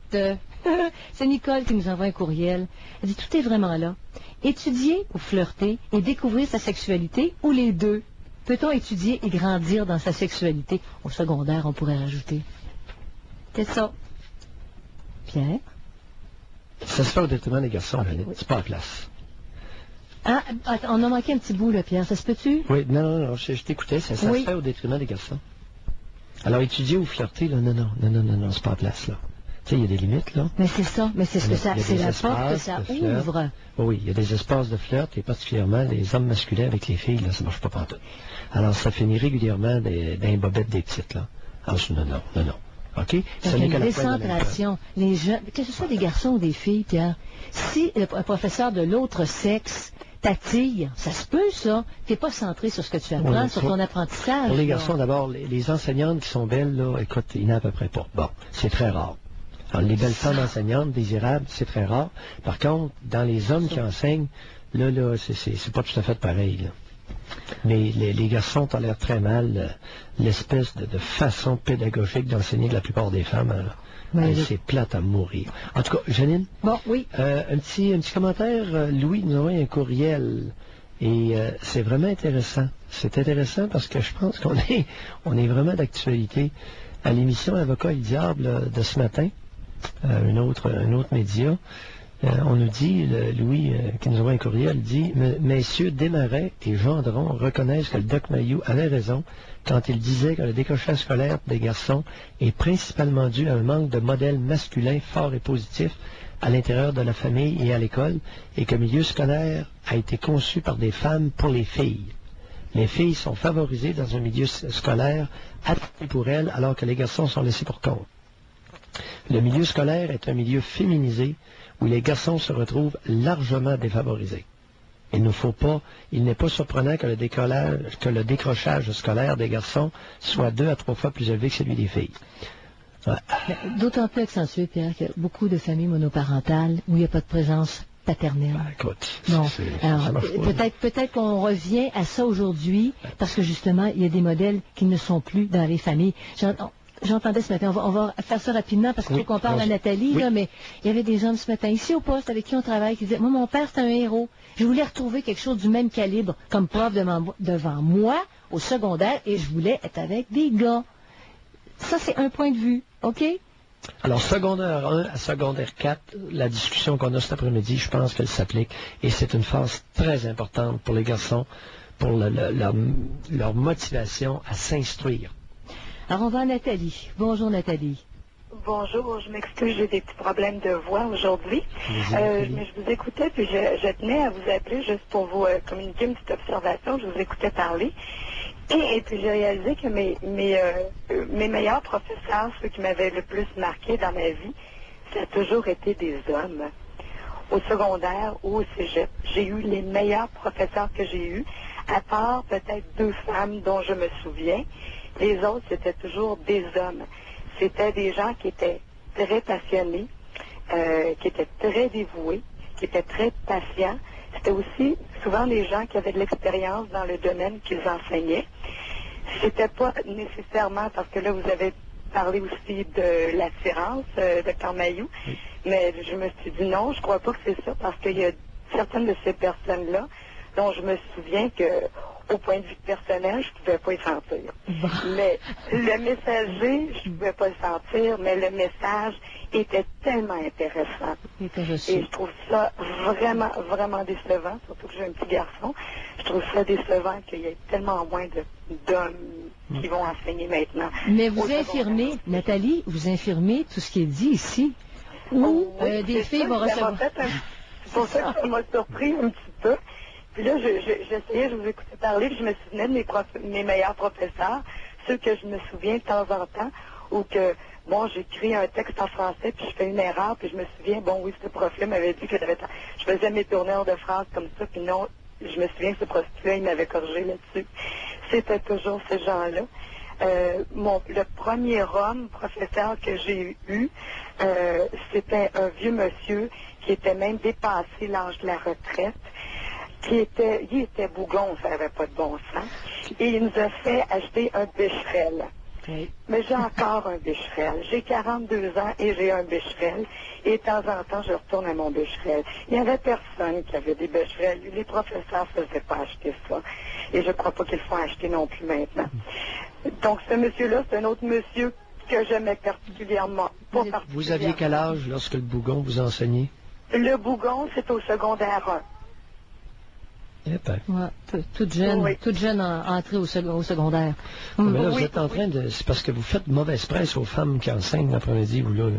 C'est Nicole qui nous envoie un courriel. Elle dit, tout est vraiment là. Étudier ou flirter et découvrir sa sexualité, ou les deux? Peut-on étudier et grandir dans sa sexualité? Au secondaire, on pourrait rajouter. C'est ça. Pierre? Ça se fait au détriment des garçons, oui. C'est pas en place. Ah, attends, on a manqué un petit bout, là, Pierre. Ça se peut-tu? Oui, non, je t'écoutais. Ça se fait au détriment des garçons. Alors, étudier ou flirter, là, non, c'est pas en place, là. Tu sais, il y a des limites, là. Mais c'est ça, mais c'est ce que ça, c'est la porte que ça ouvre. Oui, il y a des espaces de flirt, et particulièrement les hommes masculins avec les filles, là, ça marche pas pantoute. Alors, ça finit régulièrement d'un bobette des petites, là. Alors, non. OK? Donc, il y a une décentration. Les jeunes, que ce soit des garçons ou des filles, Pierre, si un professeur de l'autre sexe t'attire, ça se peut, ça. T'es pas centré sur ce que tu apprends, sur ton apprentissage. Pour les garçons, d'abord, les enseignantes qui sont belles, là, écoute, il n'y en a à peu près pas. Bon, c'est très rare. Alors, les belles femmes enseignantes, désirables, c'est très rare. Par contre, dans les hommes qui enseignent, là, c'est pas tout à fait pareil, là. Mais les garçons tolèrent très mal l'espèce de façon pédagogique d'enseigner de la plupart des femmes. C'est plate à mourir. En tout cas, Janine? Bon, oui. Un petit commentaire. Louis nous envoie un courriel. Et c'est vraiment intéressant. C'est intéressant parce que je pense qu'on est vraiment d'actualité. À l'émission Avocat et le Diable de ce matin, un autre média, on nous dit, Louis qui nous envoie un courriel, dit « Messieurs Desmarais et Gendron reconnaissent que le Doc Mayou avait raison quand il disait que le décrochage scolaire des garçons est principalement dû à un manque de modèles masculins forts et positifs à l'intérieur de la famille et à l'école, et que le milieu scolaire a été conçu par des femmes pour les filles. Les filles sont favorisées dans un milieu scolaire adapté pour elles, alors que les garçons sont laissés pour compte. Le milieu scolaire est un milieu féminisé où les garçons se retrouvent largement défavorisés. Il n'est pas surprenant que le décrochage scolaire des garçons soit 2 à 3 fois plus élevé que celui des filles. Ouais. D'autant plus accentué, Pierre, qu'il y a beaucoup de familles monoparentales où il n'y a pas de présence paternelle. Écoute, non. Alors, peut-être qu'on revient à ça aujourd'hui, parce que justement, il y a des modèles qui ne sont plus dans les familles. J'entendais ce matin, on va faire ça rapidement parce qu'il faut qu'on parle à Nathalie, là, mais il y avait des hommes ce matin ici au poste avec qui on travaille qui disaient, moi, mon père, c'est un héros. Je voulais retrouver quelque chose du même calibre comme prof devant moi au secondaire et je voulais être avec des gars. Ça, c'est un point de vue, OK? Alors, secondaire 1 à secondaire 4, la discussion qu'on a cet après-midi, je pense qu'elle s'applique et c'est une phase très importante pour les garçons pour leur motivation à s'instruire. Alors, on va à Nathalie. Bonjour, Nathalie. Bonjour, je m'excuse, j'ai des petits problèmes de voix aujourd'hui. Mais je vous écoutais, puis je tenais à vous appeler juste pour vous communiquer une petite observation. Je vous écoutais parler. Et puis j'ai réalisé que mes meilleurs professeurs, ceux qui m'avaient le plus marqué dans ma vie, ça a toujours été des hommes. Au secondaire ou au cégep, j'ai eu les meilleurs professeurs que j'ai eus, à part peut-être 2 femmes dont je me souviens. Les autres, c'était toujours des hommes. C'était des gens qui étaient très passionnés, qui étaient très dévoués, qui étaient très patients. C'était aussi souvent des gens qui avaient de l'expérience dans le domaine qu'ils enseignaient. C'était pas nécessairement, parce que là, vous avez parlé aussi de l'assurance, Dr. Mailloux, mais je me suis dit non, je crois pas que c'est ça, parce qu'il y a certaines de ces personnes-là dont je me souviens que, au point de vue personnel, je ne pouvais pas y sentir. Mais le messager, je ne pouvais pas le sentir, mais le message était tellement intéressant. Et je trouve ça vraiment, vraiment décevant, surtout que j'ai un petit garçon. Je trouve ça décevant qu'il y ait tellement moins d'hommes qui vont enseigner maintenant. Mais vous infirmez, Nathalie, vous infirmez tout ce qui est dit ici, où des filles vont recevoir... C'est pour ça que ça m'a surpris un petit peu. Puis là, j'essayais, je vous écoutais parler, puis je me souvenais de mes meilleurs professeurs, ceux que je me souviens de temps en temps, ou que, bon, j'écris un texte en français, puis je fais une erreur, puis je me souviens, bon, oui, ce prof-là m'avait dit que je faisais mes tournures de phrases comme ça, puis non, je me souviens que ce prof-là, il m'avait corrigé là-dessus. C'était toujours ces gens-là. Le premier homme professeur que j'ai eu, c'était un vieux monsieur qui était même dépassé l'âge de la retraite. Il était bougon, ça n'avait pas de bon sens. Et il nous a fait acheter un Becherel. Oui. Mais j'ai encore un Becherel. J'ai 42 ans et j'ai un Becherel. Et de temps en temps, je retourne à mon Becherel. Il n'y avait personne qui avait des Becherel. Les professeurs ne faisaient pas acheter ça. Et je ne crois pas qu'ils le font acheter non plus maintenant. Donc, ce monsieur-là, c'est un autre monsieur que j'aimais particulièrement. Vous aviez quel âge lorsque le bougon vous enseignait? Le bougon, c'est au secondaire 1. Ouais, toute jeune entrée au secondaire. Mais là, vous êtes en train de... C'est parce que vous faites mauvaise presse aux femmes qui enseignent l'après-midi, vous là.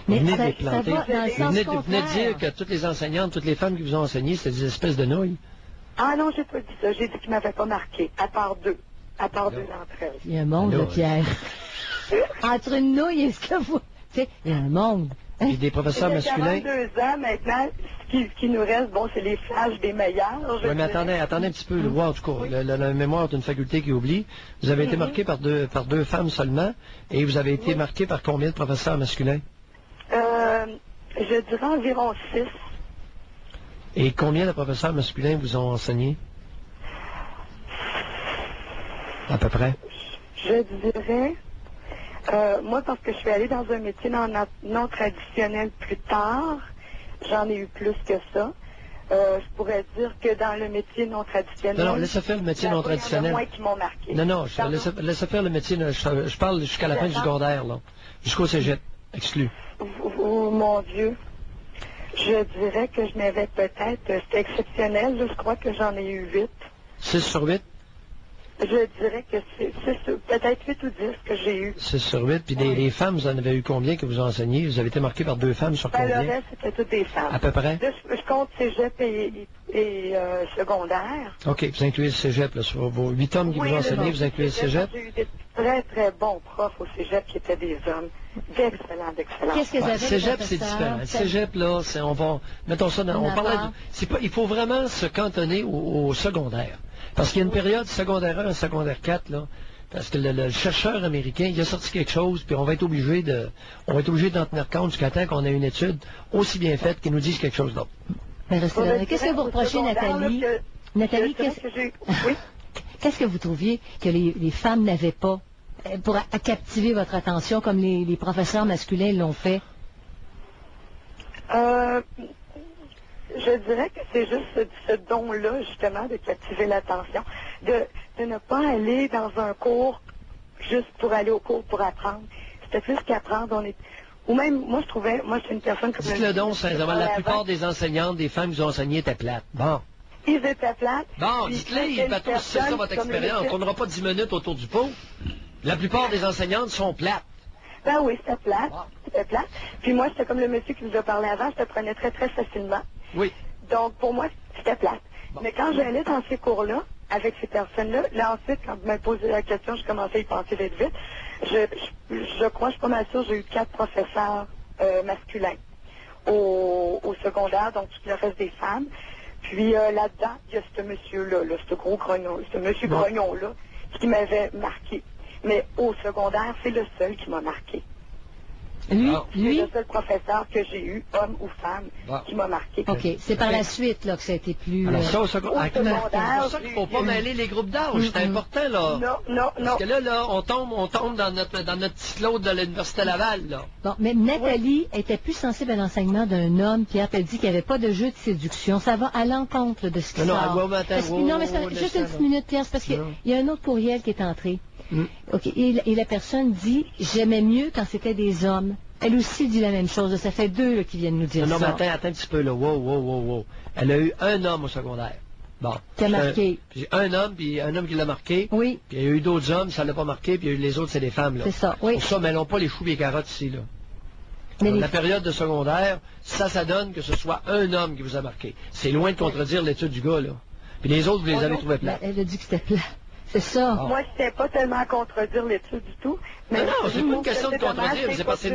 Mais vous venez de les planter. Vous venez de dire que toutes les enseignantes, toutes les femmes qui vous ont enseigné, c'était des espèces de nouilles. Ah non, j'ai pas dit ça. J'ai dit qu'ils ne m'avaient pas marqué, à part 2. À part 2 d'entre elles. Il y a un monde, là, Pierre. Entre une nouille et ce que vous... Tu sais, il y a un monde. Et des professeurs masculins. 42 ans maintenant, ce qui nous reste, bon, c'est les flashs des meilleurs. Oui, mais attendez un petit peu, en tout cas, la mémoire d'une faculté qui oublie. Vous avez été marqué par deux femmes seulement, et vous avez été marqué par combien de professeurs masculins? Je dirais environ 6. Et combien de professeurs masculins vous ont enseigné? À peu près? Je dirais... moi, parce que je suis allée dans un métier non traditionnel plus tard, j'en ai eu plus que ça. Je pourrais dire que dans le métier non traditionnel... Non, laissez faire le métier non traditionnel. Il y en a moins qui m'ont marqué. Non, laissez faire le métier... Je parle jusqu'à la fin du secondaire, là. Jusqu'au cégep, exclu. Oh, mon Dieu. Je dirais que je n'avais peut-être... C'était exceptionnel, je crois que j'en ai eu 8. 6 sur 8? Je dirais que c'est peut-être 8 ou 10 que j'ai eu. 6 sur 8. Puis les femmes, vous en avez eu combien que vous enseignez? Vous avez été marqué par 2 femmes sur combien? Le reste, c'était toutes des femmes. À peu près? Je compte cégep et secondaire. OK, vous incluez le cégep. Là, sur vos 8 hommes qui vous ont enseigné, vous incluez le cégep? J'ai eu des très, très bons profs au cégep qui étaient des hommes. D'excellents. Qu'est-ce que vous avez cégep, c'est différent. Le cégep, là, on va... Mettons ça dans... il faut vraiment se cantonner au secondaire. Parce qu'il y a une période secondaire 1 et secondaire 4, là, parce que le chercheur américain, il a sorti quelque chose, puis on va être obligé d'en tenir compte jusqu'à temps qu'on ait une étude aussi bien faite qui nous dise quelque chose d'autre. Qu'est-ce que vous reprochez, Nathalie? Nathalie, qu'est-ce que vous trouviez que les femmes n'avaient pas pour captiver votre attention comme les professeurs masculins l'ont fait? Je dirais que c'est juste ce don-là, justement, de captiver l'attention, de ne pas aller dans un cours juste pour aller au cours pour apprendre. C'était plus qu'apprendre, ou même, moi, je suis une personne comme... Dites-le donc, sincèrement, la plupart des enseignantes, des femmes qui ont enseigné étaient plates. Bon. Ils étaient plates. Bon, dites-les, Pato, si c'est ça votre expérience. On n'aura pas 10 minutes autour du pot. La plupart des enseignantes sont plates. Ben oui, c'était plate. C'était plate. Puis moi, j'étais comme le monsieur qui vous a parlé avant, je te prenais très, très facilement. Oui. Donc, pour moi, c'était plate. Bon. Mais quand j'allais dans ces cours-là, avec ces personnes-là, là, ensuite, quand vous m'avez posé la question, je commençais à y penser vite, vite. Je crois, je suis pas mal sûre, j'ai eu 4 professeurs masculins au secondaire, donc tout le reste des femmes. Puis là-dedans, il y a ce monsieur-là, ce gros grognon, ce monsieur grognon-là, qui m'avait marqué. Mais au secondaire, c'est le seul qui m'a marqué. Lui? C'est le seul professeur que j'ai eu, homme ou femme, qui m'a marqué. OK. C'est par la suite là, que ça a été plus... Alors ça, au secondaire, c'est pour ça qu'il ne faut pas mêler mêler les groupes d'âge. C'est important, là. Non. Parce que là, on tombe dans notre petit lot de l'Université Laval, là. Bon, mais Nathalie était plus sensible à l'enseignement d'un homme. Pierre t'a dit qu'il n'y avait pas de jeu de séduction. Ça va à l'encontre de ce qui sort. Non, mais juste une petite minute, Pierre, c'est parce qu'il y a un autre courriel qui est entré. OK. Et la personne dit « J'aimais mieux quand c'était des hommes ». Elle aussi dit la même chose. Ça fait 2 là, qui viennent nous dire ça. Non, mais attends un petit peu, là. Wow. Elle a eu un homme au secondaire. Bon. Qui a marqué. Puis un homme qui l'a marqué. Oui. Puis il y a eu d'autres hommes, ça ne l'a pas marqué, puis il y a eu les autres, c'est des femmes, là. C'est ça, oui. Pour ça, mêlons pas les choux et les carottes ici, là. Mais la période de secondaire, ça donne que ce soit un homme qui vous a marqué. C'est loin de contredire l'étude du gars, là. Puis les autres, vous les avez trouvés plats. Elle a dit que c'était plat. C'est ça. Moi, je n'étais pas tellement à contredire l'étude du tout. Mais non, c'est pas une question de contredire. C'est parce que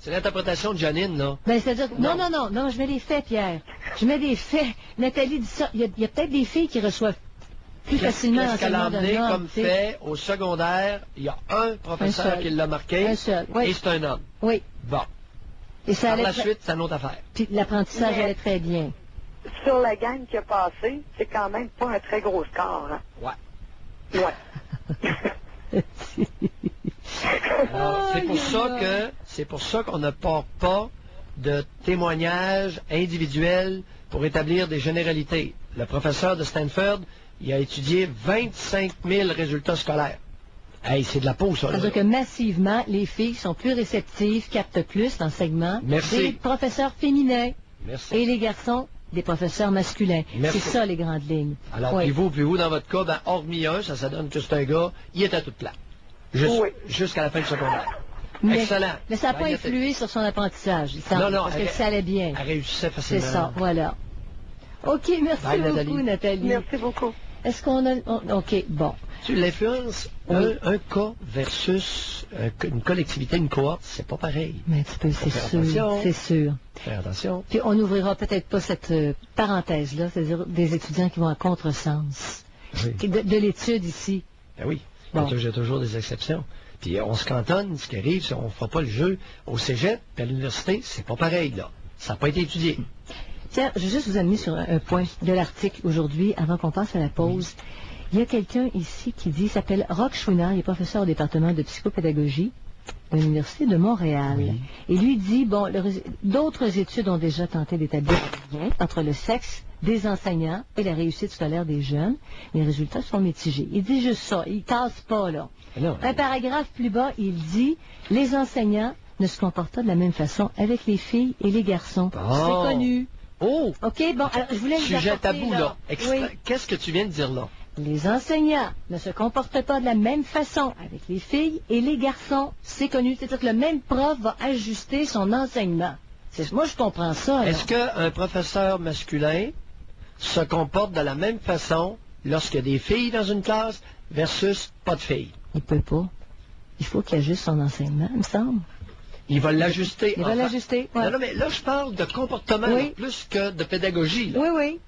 c'est l'interprétation de Janine, là. Ben, c'est-à-dire, non, je mets des faits, Pierre. Je mets des faits. Nathalie dit ça. Il y a peut-être des filles qui reçoivent plus facilement l'enseignement d'un homme. Qu'est-ce qu'elle a amené comme fait au secondaire? Il y a un professeur qui l'a marqué. Un seul, oui. Et c'est un homme. Oui. Bon. Et ça par la suite, c'est une autre affaire. Puis l'apprentissage allait très bien. Sur la gang qui a passé, c'est quand même pas un très gros score. Hein? Ouais. Alors, c'est pour ça qu'on ne porte pas de témoignages individuels pour établir des généralités. Le professeur de Stanford, il a étudié 25 000 résultats scolaires. Hey, c'est de la peau, ça. C'est-à-dire que massivement, les filles sont plus réceptives, captent plus l'enseignement des professeurs féminins. Merci. Et les garçons, des professeurs masculins. Merci. C'est ça, les grandes lignes. Alors, puis vous, dans votre cas, hormis un, ça donne que c'est un gars, il est à toute plat. Jusqu'à la fin du secondaire. Excellent. Mais ça n'a pas influé sur son apprentissage. Non, parce que ça allait bien. Elle réussissait facilement. C'est ça, voilà. OK, merci beaucoup, Nathalie. Merci beaucoup. Est-ce qu'on a... OK, bon. L'influence, un cas versus une collectivité, une cohorte, c'est pas pareil. Mais un petit peu, c'est sûr. Faire attention. Puis on n'ouvrira peut-être pas cette parenthèse-là, c'est-à-dire des étudiants qui vont à contresens de l'étude ici. Ben oui, il y a toujours des exceptions. Puis on se cantonne, ce qui arrive, si on ne fera pas le jeu au cégep, puis à l'université, c'est pas pareil, là. Ça n'a pas été étudié. Tiens, je vais juste vous amener sur un point de l'article aujourd'hui, avant qu'on passe à la pause. Il y a quelqu'un ici qui dit, il s'appelle Roch Chouinard, il est professeur au département de psychopédagogie à l'Université de Montréal. Oui. Et lui dit, bon, d'autres études ont déjà tenté d'établir un lien entre le sexe des enseignants et la réussite scolaire des jeunes. Les résultats sont mitigés. Il dit juste ça, il casse pas, là. Un paragraphe plus bas, il dit, les enseignants ne se comportent pas de la même façon avec les filles et les garçons. C'est connu. Oh! OK, bon, alors je voulais vous apporter, sujet tabou, là. Qu'est-ce que tu viens de dire, là? Les enseignants ne se comportent pas de la même façon avec les filles et les garçons. C'est connu. C'est-à-dire que le même prof va ajuster son enseignement. Moi, je comprends ça. Est-ce qu'un professeur masculin se comporte de la même façon lorsqu'il y a des filles dans une classe versus pas de filles? Il peut pas. Il faut qu'il ajuste son enseignement, il me semble. Il va l'ajuster. Il va l'ajuster, oui. Non, mais là, je parle de comportement plus que de pédagogie. Là. Oui.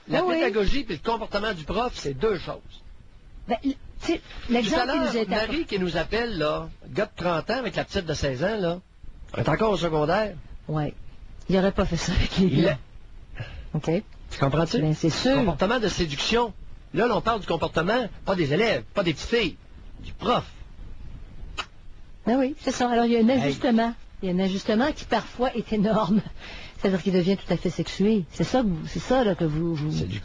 La pédagogie et le comportement du prof, c'est deux choses. Ben, l'exemple qui nous est Marie qui nous appelle, là, gars de 30 ans avec la petite de 16 ans, là, est encore au secondaire. Oui. Il n'aurait pas fait ça avec les gars. OK. Tu comprends-tu? Ben, c'est sûr. Comportement de séduction. Là, on parle du comportement, pas des élèves, pas des petites filles, du prof. Ben oui, c'est ça. Alors, il y a un ajustement. Il y a un ajustement qui, parfois, est énorme. C'est-à-dire qu'il devient tout à fait sexué. C'est ça là, que vous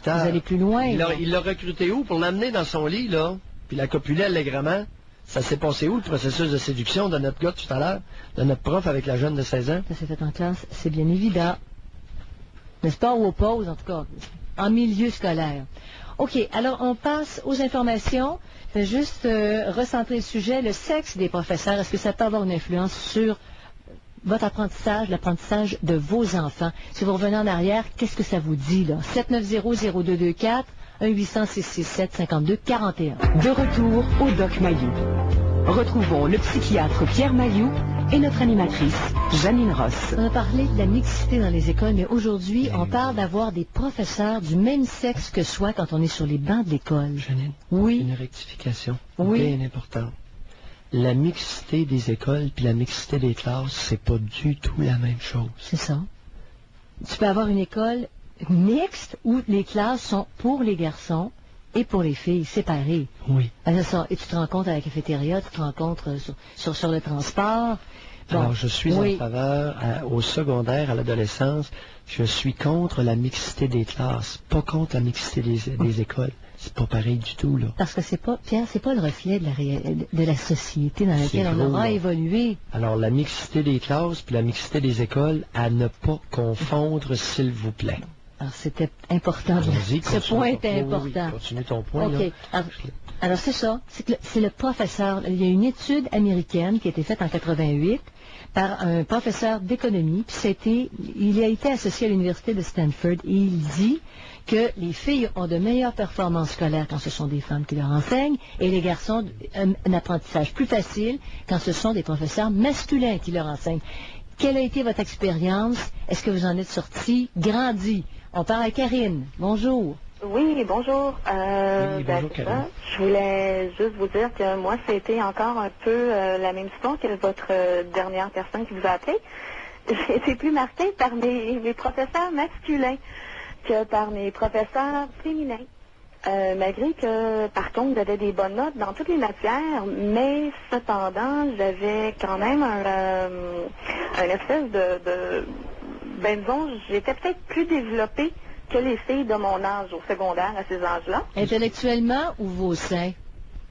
allez plus loin. Il l'a recruté où pour l'amener dans son lit, là, puis la copuler allègrement? Ça s'est passé où, le processus de séduction de notre gars tout à l'heure, de notre prof avec la jeune de 16 ans? Ça s'est fait en classe, c'est bien évident. n'est-ce pas, ou aux pauses, en tout cas, en milieu scolaire. OK, alors on passe aux informations. Je vais juste recentrer le sujet, le sexe des professeurs. Est-ce que ça peut avoir une influence sur votre apprentissage, l'apprentissage de vos enfants? Si vous revenez en arrière, qu'est-ce que ça vous dit, là? 790-0224, 1-800-667-5241. De retour au Doc Mayou. Retrouvons le psychiatre Pierre Mayou et notre animatrice, Janine Ross. On a parlé de la mixité dans les écoles, mais aujourd'hui, on parle d'avoir des professeurs du même sexe que soi quand on est sur les bancs de l'école. Janine, oui. Une rectification oui. bien importante. La mixité des écoles puis la mixité des classes, c'est pas du tout la même chose. C'est ça. Tu peux avoir une école mixte où les classes sont pour les garçons et pour les filles, séparées. Oui. C'est ça. Et tu te rencontres à la cafétéria, tu te rencontres sur le transport. Bon. Alors, je suis en faveur, au secondaire, à l'adolescence, je suis contre la mixité des classes, pas contre la mixité des écoles. C'est pas pareil du tout, là. Parce que c'est pas, Pierre, c'est pas le reflet de la société dans laquelle on aura évolué. Alors, la mixité des classes puis la mixité des écoles, à ne pas confondre, s'il vous plaît. Alors, c'était important. Ce point était important. Oui, continue ton point, okay. Là. Alors, c'est ça. C'est le professeur. Il y a une étude américaine qui a été faite en 88 par un professeur d'économie. Puis il a été associé à l'université de Stanford. Et il dit que les filles ont de meilleures performances scolaires quand ce sont des femmes qui leur enseignent, et les garçons un apprentissage plus facile quand ce sont des professeurs masculins qui leur enseignent. Quelle a été votre expérience? Est-ce que vous en êtes sorti grandi? On parle à Karine. Bonjour. Oui, bonjour. Bonjour, Karine. Je voulais juste vous dire que moi, c'était encore un peu la même histoire que votre dernière personne qui vous a appelé. J'ai été plus marquée par mes professeurs masculins que par mes professeurs féminins. Malgré que, par contre, j'avais des bonnes notes dans toutes les matières, mais cependant, j'avais quand même un espèce ben disons, j'étais peut-être plus développée que les filles de mon âge au secondaire à ces âges-là. Intellectuellement ou vos seins?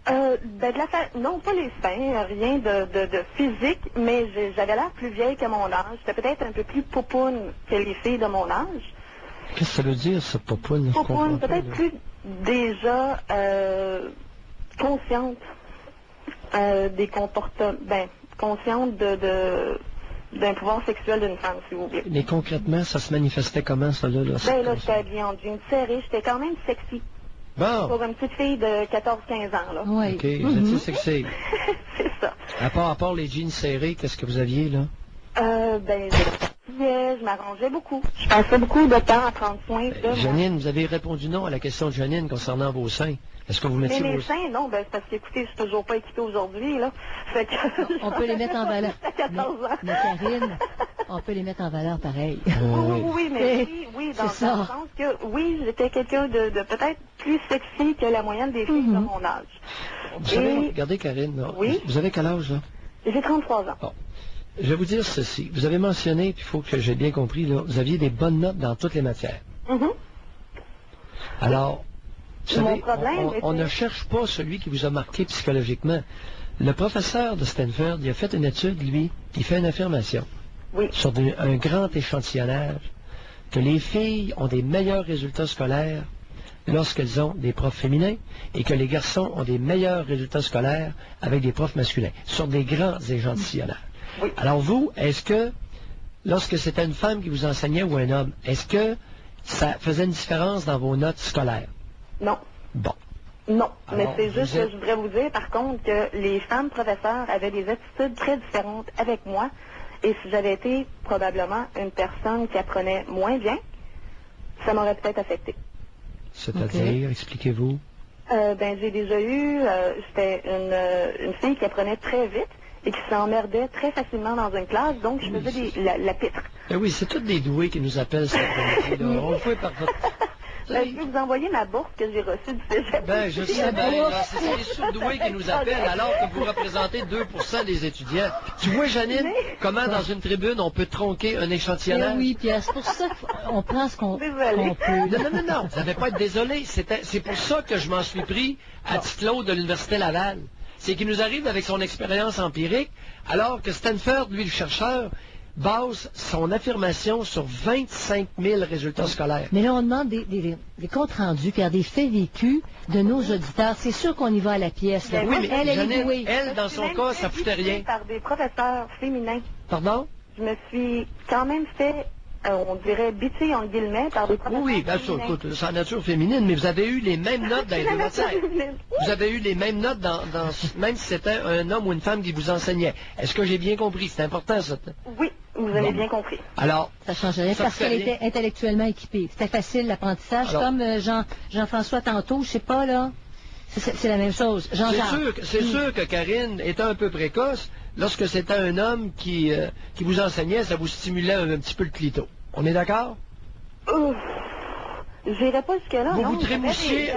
Non, pas les seins, rien de physique, mais j'avais l'air plus vieille que mon âge. J'étais peut-être un peu plus poupoune que les filles de mon âge. Qu'est-ce que ça veut dire, ça, poupoune? Poupoune, peut-être plus déjà consciente des comportements, consciente d'un pouvoir sexuel d'une femme, si vous voulez. Mais concrètement, ça se manifestait comment, ça, là? Là, j'étais habillée en jeans serrés, j'étais quand même sexy. Bon. Pour une petite fille de 14-15 ans, là. Oui. OK, vous étiez sexy. C'est ça. À part les jeans serrés, qu'est-ce que vous aviez, là? Je m'arrangeais beaucoup. Je passais beaucoup de temps à prendre soin de Janine, vous avez répondu non à la question de Janine concernant vos seins. Est-ce que vous mettiez mes seins, non, c'est parce qu'écoutez, je suis toujours pas équipée aujourd'hui, là. Fait que on peut les mettre en valeur. À 14 ans. Mais Karine, on peut les mettre en valeur pareil. Oui, dans le sens que, oui, j'étais quelqu'un de peut-être plus sexy que la moyenne des filles de mon âge. Vous savez, regardez, Karine, là, vous avez quel âge, là? J'ai 33 ans. Bon. Je vais vous dire ceci. Vous avez mentionné, puis il faut que j'ai bien compris, là, vous aviez des bonnes notes dans toutes les matières. Alors, vous savez, on ne cherche pas celui qui vous a marqué psychologiquement. Le professeur de Stanford, il a fait une étude, lui, il fait une affirmation sur un grand échantillonnage que les filles ont des meilleurs résultats scolaires lorsqu'elles ont des profs féminins et que les garçons ont des meilleurs résultats scolaires avec des profs masculins, sur des grands échantillonnages. Alors vous, est-ce que, lorsque c'était une femme qui vous enseignait ou un homme, est-ce que ça faisait une différence dans vos notes scolaires? Non. Bon. Non, mais c'est juste que je voudrais vous dire, par contre, que les femmes professeurs avaient des attitudes très différentes avec moi. Et si j'avais été probablement une personne qui apprenait moins bien, ça m'aurait peut-être affecté. C'est-à-dire, expliquez-vous? J'ai déjà eu, c'était une fille qui apprenait très vite et qui s'emmerdait très facilement dans une classe, donc je faisais la pitre. Oui, c'est toutes des doués qui nous appellent cet après-midi. On le fait par votre... Je peux vous envoyer ma bourse que j'ai reçue du cégep. Je sais, c'est les surdoués qui nous appellent alors que vous représentez 2% des étudiants. Tu vois, Janine, comment dans une tribune on peut tronquer un échantillonnage? Oui, Pierre, c'est pour ça qu'on pense qu'on peut. Non, vous n'avez pas à être désolé. C'est pour ça que je m'en suis pris à Claude de l'Université Laval. C'est qu'il nous arrive avec son expérience empirique, alors que Stanford, lui, le chercheur, base son affirmation sur 25 000 résultats scolaires. Mais là, on demande des comptes rendus, Pierre, des faits vécus de nos auditeurs. C'est sûr qu'on y va à la pièce. Là. Oui, mais Jeannette, elle, dans son cas, ça foutait rien. Par des professeurs féminins. Pardon? Je me suis quand même fait, on dirait, bitcher en guillemets par des professeurs féminins. Oui, bien sûr, écoute, c'est en nature féminine, mais vous avez eu les mêmes notes dans les deux matières. Vous avez eu les mêmes notes même si c'était un homme ou une femme qui vous enseignait. Est-ce que j'ai bien compris? C'est important, ça. Oui, vous avez bien compris. Alors, ça change rien parce qu'elle était intellectuellement équipée. C'était facile, l'apprentissage. Comme Jean-François tantôt, je sais pas, là. C'est la même chose. C'est sûr que Karine était un peu précoce. Lorsque c'était un homme qui vous enseignait, ça vous stimulait un petit peu le clito. On est d'accord? J'irai pas jusque-là, non. Vous trémouchiez,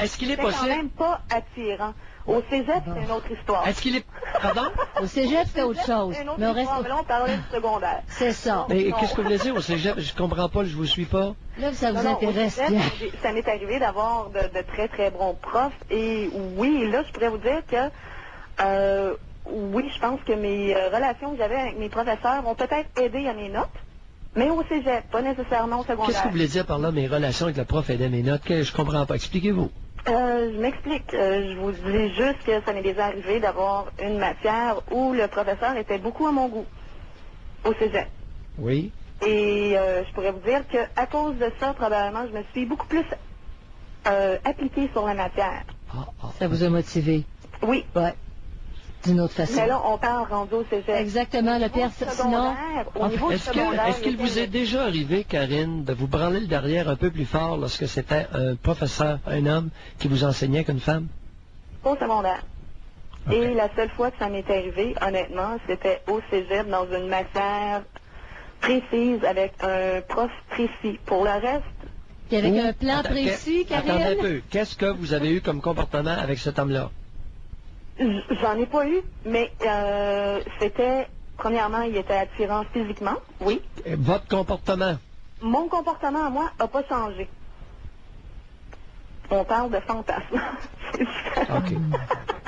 est-ce qu'il est possible? C'est quand même pas attirant. Au cégep, c'est une autre histoire. Est-ce qu'il est... Pardon? Au cégep, c'est autre chose. Mais là, on parlait du secondaire. C'est ça. Mais qu'est-ce que vous voulez dire au cégep? Je comprends pas, je vous suis pas. Là, ça vous intéresse bien. Ça m'est arrivé d'avoir de très, très bons profs. Et oui, là, je pourrais vous dire que... oui, je pense que mes relations que j'avais avec mes professeurs ont peut-être aidé à mes notes, mais au cégep, pas nécessairement au secondaire. Qu'est-ce que vous voulez dire par là, mes relations avec le prof aidaient mes notes? Je comprends pas. Expliquez-vous. Je m'explique. Je vous dis juste que ça m'est déjà arrivé d'avoir une matière où le professeur était beaucoup à mon goût, au cégep. Oui. Et je pourrais vous dire qu'à cause de ça, probablement, je me suis beaucoup plus appliquée sur la matière. Ça vous a motivé? Oui. Ouais. D'une autre façon. Mais là, on parle rendu au cégep. Exactement, le Pierre, sinon... Est-ce qu'il vous est déjà arrivé, Karine, de vous branler le derrière un peu plus fort lorsque c'était un professeur, un homme, qui vous enseignait qu'une femme? Au secondaire. Okay. Et la seule fois que ça m'est arrivé, honnêtement, c'était au cégep, dans une matière précise, avec un prof précis. Pour le reste... Et avec un plan précis, Karine? Attendez un peu. Qu'est-ce que vous avez eu comme comportement avec cet homme-là? J'en ai pas eu, mais c'était, premièrement, il était attirant physiquement, oui. Et votre comportement? Mon comportement à moi n'a pas changé. On parle de fantasme. OK.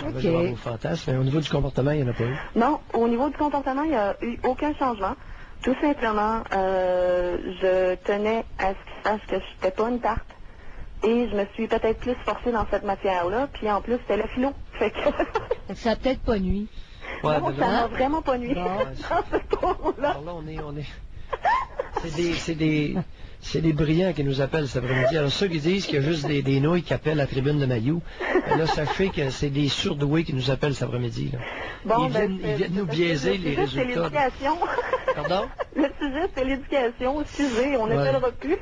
On va voir vos fantasmes, mais au niveau du comportement, il n'y en a pas eu? Non, au niveau du comportement, il n'y a eu aucun changement. Tout simplement, je tenais à ce qu'il sache que je n'étais pas une tarte. Et je me suis peut-être plus forcée dans cette matière-là. Puis en plus, c'était le philo. Fait que... ça n'a peut-être pas nuit. Ouais, non, ça n'a vraiment pas nuit. Alors là, on est... C'est des brillants qui nous appellent cet après-midi. Alors ceux qui disent qu'il y a juste des nouilles qui appellent la tribune de Mailloux, là, sachez que c'est des surdoués qui nous appellent cet après-midi. Bon, ils viennent nous biaiser les résultats. C'est l'éducation. Pardon? Le sujet, c'est l'éducation. Excusez, on n'appellera plus.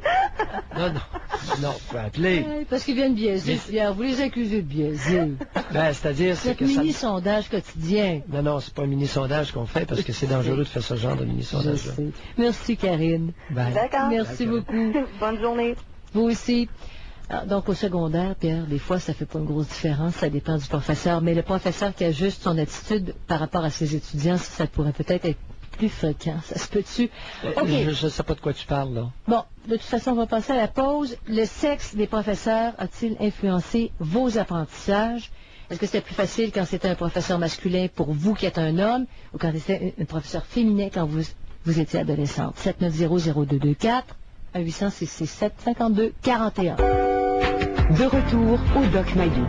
Non, faut appeler. Parce qu'ils viennent biaiser, Pierre. Vous les accusez de biaiser. C'est-à-dire... C'est un mini-sondage quotidien. Non, c'est pas un mini-sondage qu'on fait parce que c'est dangereux de faire ce genre de mini-sondage-là. Merci, Karine. D'accord. Merci beaucoup. Bonne journée. Vous aussi. Alors, donc, au secondaire, Pierre, des fois, ça fait pas une grosse différence. Ça dépend du professeur. Mais le professeur qui ajuste son attitude par rapport à ses étudiants, ça pourrait peut-être être plus fréquent. Ça se peut-tu? Okay. Je ne sais pas de quoi tu parles, là. Bon, de toute façon, on va passer à la pause. Le sexe des professeurs a-t-il influencé vos apprentissages? Est-ce que c'était plus facile quand c'était un professeur masculin pour vous qui êtes un homme ou quand c'était un professeur féminin quand vous étiez adolescente? 790-0224, 1-800-667-52-41. De retour au Doc Mayou.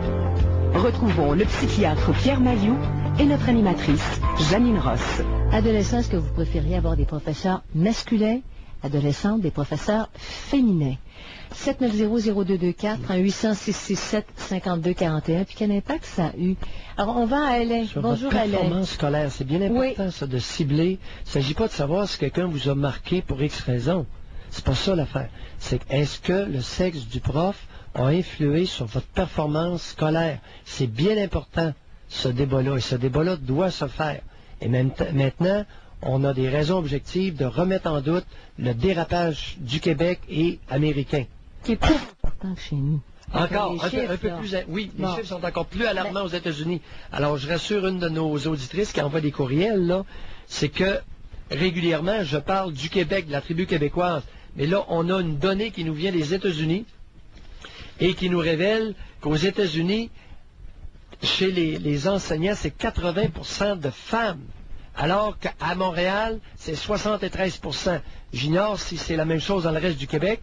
Retrouvons le psychiatre Pierre Mayou et notre animatrice Janine Ross. Adolescents, est-ce que vous préfériez avoir des professeurs masculins? Adolescentes, des professeurs féminins? 790-0224, 1-800-667-52-41. Puis quel impact ça a eu? Alors, on va à Alain. Bonjour, Alain. Performance scolaire, c'est bien important, ça, de cibler. Il ne s'agit pas de savoir si quelqu'un vous a marqué pour X raison. C'est pas ça l'affaire. C'est est-ce que le sexe du prof a influé sur votre performance scolaire? C'est bien important, ce débat-là. Et ce débat-là doit se faire. Et maintenant, on a des raisons objectives de remettre en doute le dérapage du Québec et américain. Qui est plus important que chez nous. Encore, un peu plus... Oui, les chiffres sont encore plus alarmants aux États-Unis. Alors, je rassure une de nos auditrices qui envoie des courriels, là, c'est que régulièrement, je parle du Québec, de la tribu québécoise. Mais là, on a une donnée qui nous vient des États-Unis et qui nous révèle qu'aux États-Unis, chez les enseignants, c'est 80% de femmes. alors qu'à Montréal, c'est 73%. J'ignore si c'est la même chose dans le reste du Québec,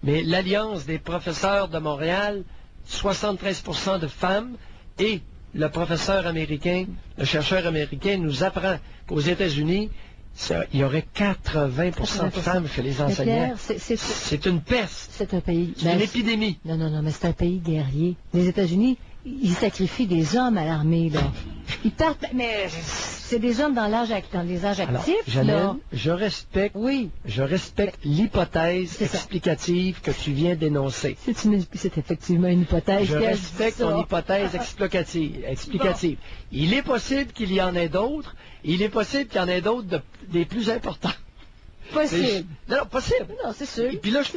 mais l'Alliance des professeurs de Montréal, 73% de femmes, et le professeur américain, le chercheur américain nous apprend qu'aux États-Unis, il y aurait 80% de femmes chez les enseignants. C'est une peste. C'est un pays. C'est une épidémie. Non, mais c'est un pays guerrier. Les États-Unis, ils sacrifient des hommes à l'armée, là. Ils partent, mais c'est des hommes dans les âges actifs. Janelle, je respecte l'hypothèse explicative que tu viens d'énoncer. C'est effectivement une hypothèse. Je respecte ton hypothèse explicative. Bon. Il est possible qu'il y en ait d'autres. Il est possible qu'il y en ait d'autres des plus importants. Possible. Non, possible. Non, c'est sûr. Et puis là, je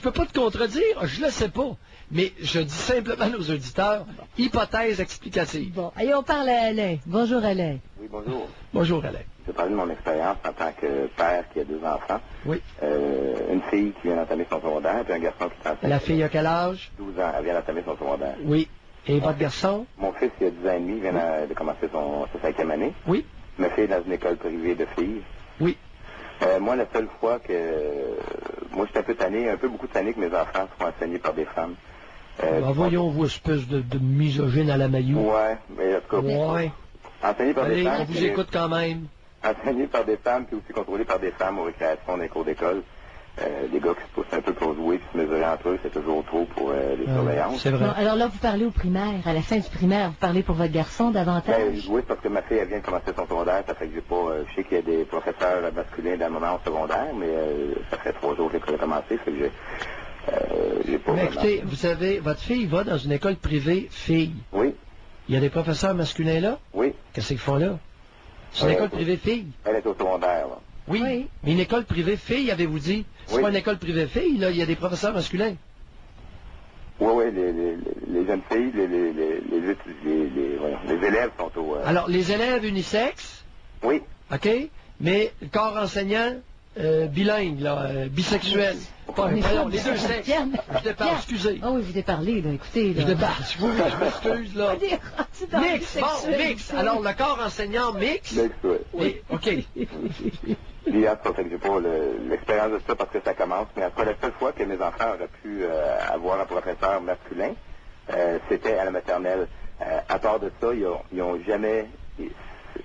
peux pas te contredire. Je le sais pas. Mais je dis simplement à nos auditeurs, hypothèse explicative. Bon, et on parle à Alain. Bonjour Alain. Oui, bonjour. Bonjour Alain. Je vais parler de mon expérience en tant que père qui a 2 enfants. Oui. Une fille qui vient d'entamer son secondaire, puis un garçon qui s'enseigne. La fille a quel âge? 12 ans, elle vient d'entamer son secondaire. Oui. Et votre garçon? Mon fils, il a 10 ans et demi, il vient de commencer sa 5e année. Oui. Ma fille est dans une école privée de filles. Oui. Moi, la seule fois que... Moi, j'étais un peu tanné, beaucoup tanné que mes enfants soient enseignés par des femmes. Voyons, vous, espèce de misogyne à la Mayou. Ouais, mais en tout cas... Ouais. Enseigné par des femmes... on vous écoute quand même. Enseigné par des femmes, puis aussi contrôlé par des femmes aux récréations des cours d'école. Les gars qui se poussent un peu pour jouer puis se mesurer entre eux, c'est toujours trop pour les surveillances. C'est vrai. Non, alors là, vous parlez au primaire. À la fin du primaire, vous parlez pour votre garçon davantage? Oui, parce que ma fille, elle vient de commencer son secondaire. Ça fait que j'ai pas... je sais qu'il y a des professeurs masculins dans le moment au secondaire, mais ça fait 3 jours que l'école a commencé. Fait que j'ai pas... Mais écoutez, vous savez, votre fille va dans une école privée fille. Oui. Il y a des professeurs masculins là? Oui. Qu'est-ce qu'ils font là? C'est une école privée fille. Elle est au secondaire, là. Oui. Mais une école privée fille, avez-vous dit? C'est pas une école privée fille, là, il y a des professeurs masculins. Oui, les jeunes filles, les élèves sont au... Alors, les élèves unisexes? Oui. OK? Mais le corps enseignant bilingue, là, bisexuel. Voyons, les deux sexes. Je déparle, excusez. Ah oui, vous déparlez, là, écoutez. Là. Je déparle, je m'excuse, là. Mix, bon, mix. Alors, le corps enseignant mix. Mix, oui. OK. Puis, en tout cas, j'ai pas l'expérience de ça parce que ça commence, mais en tout cas, la seule fois que mes enfants auraient pu avoir un professeur masculin, c'était à la maternelle. À part de ça, ils ont jamais...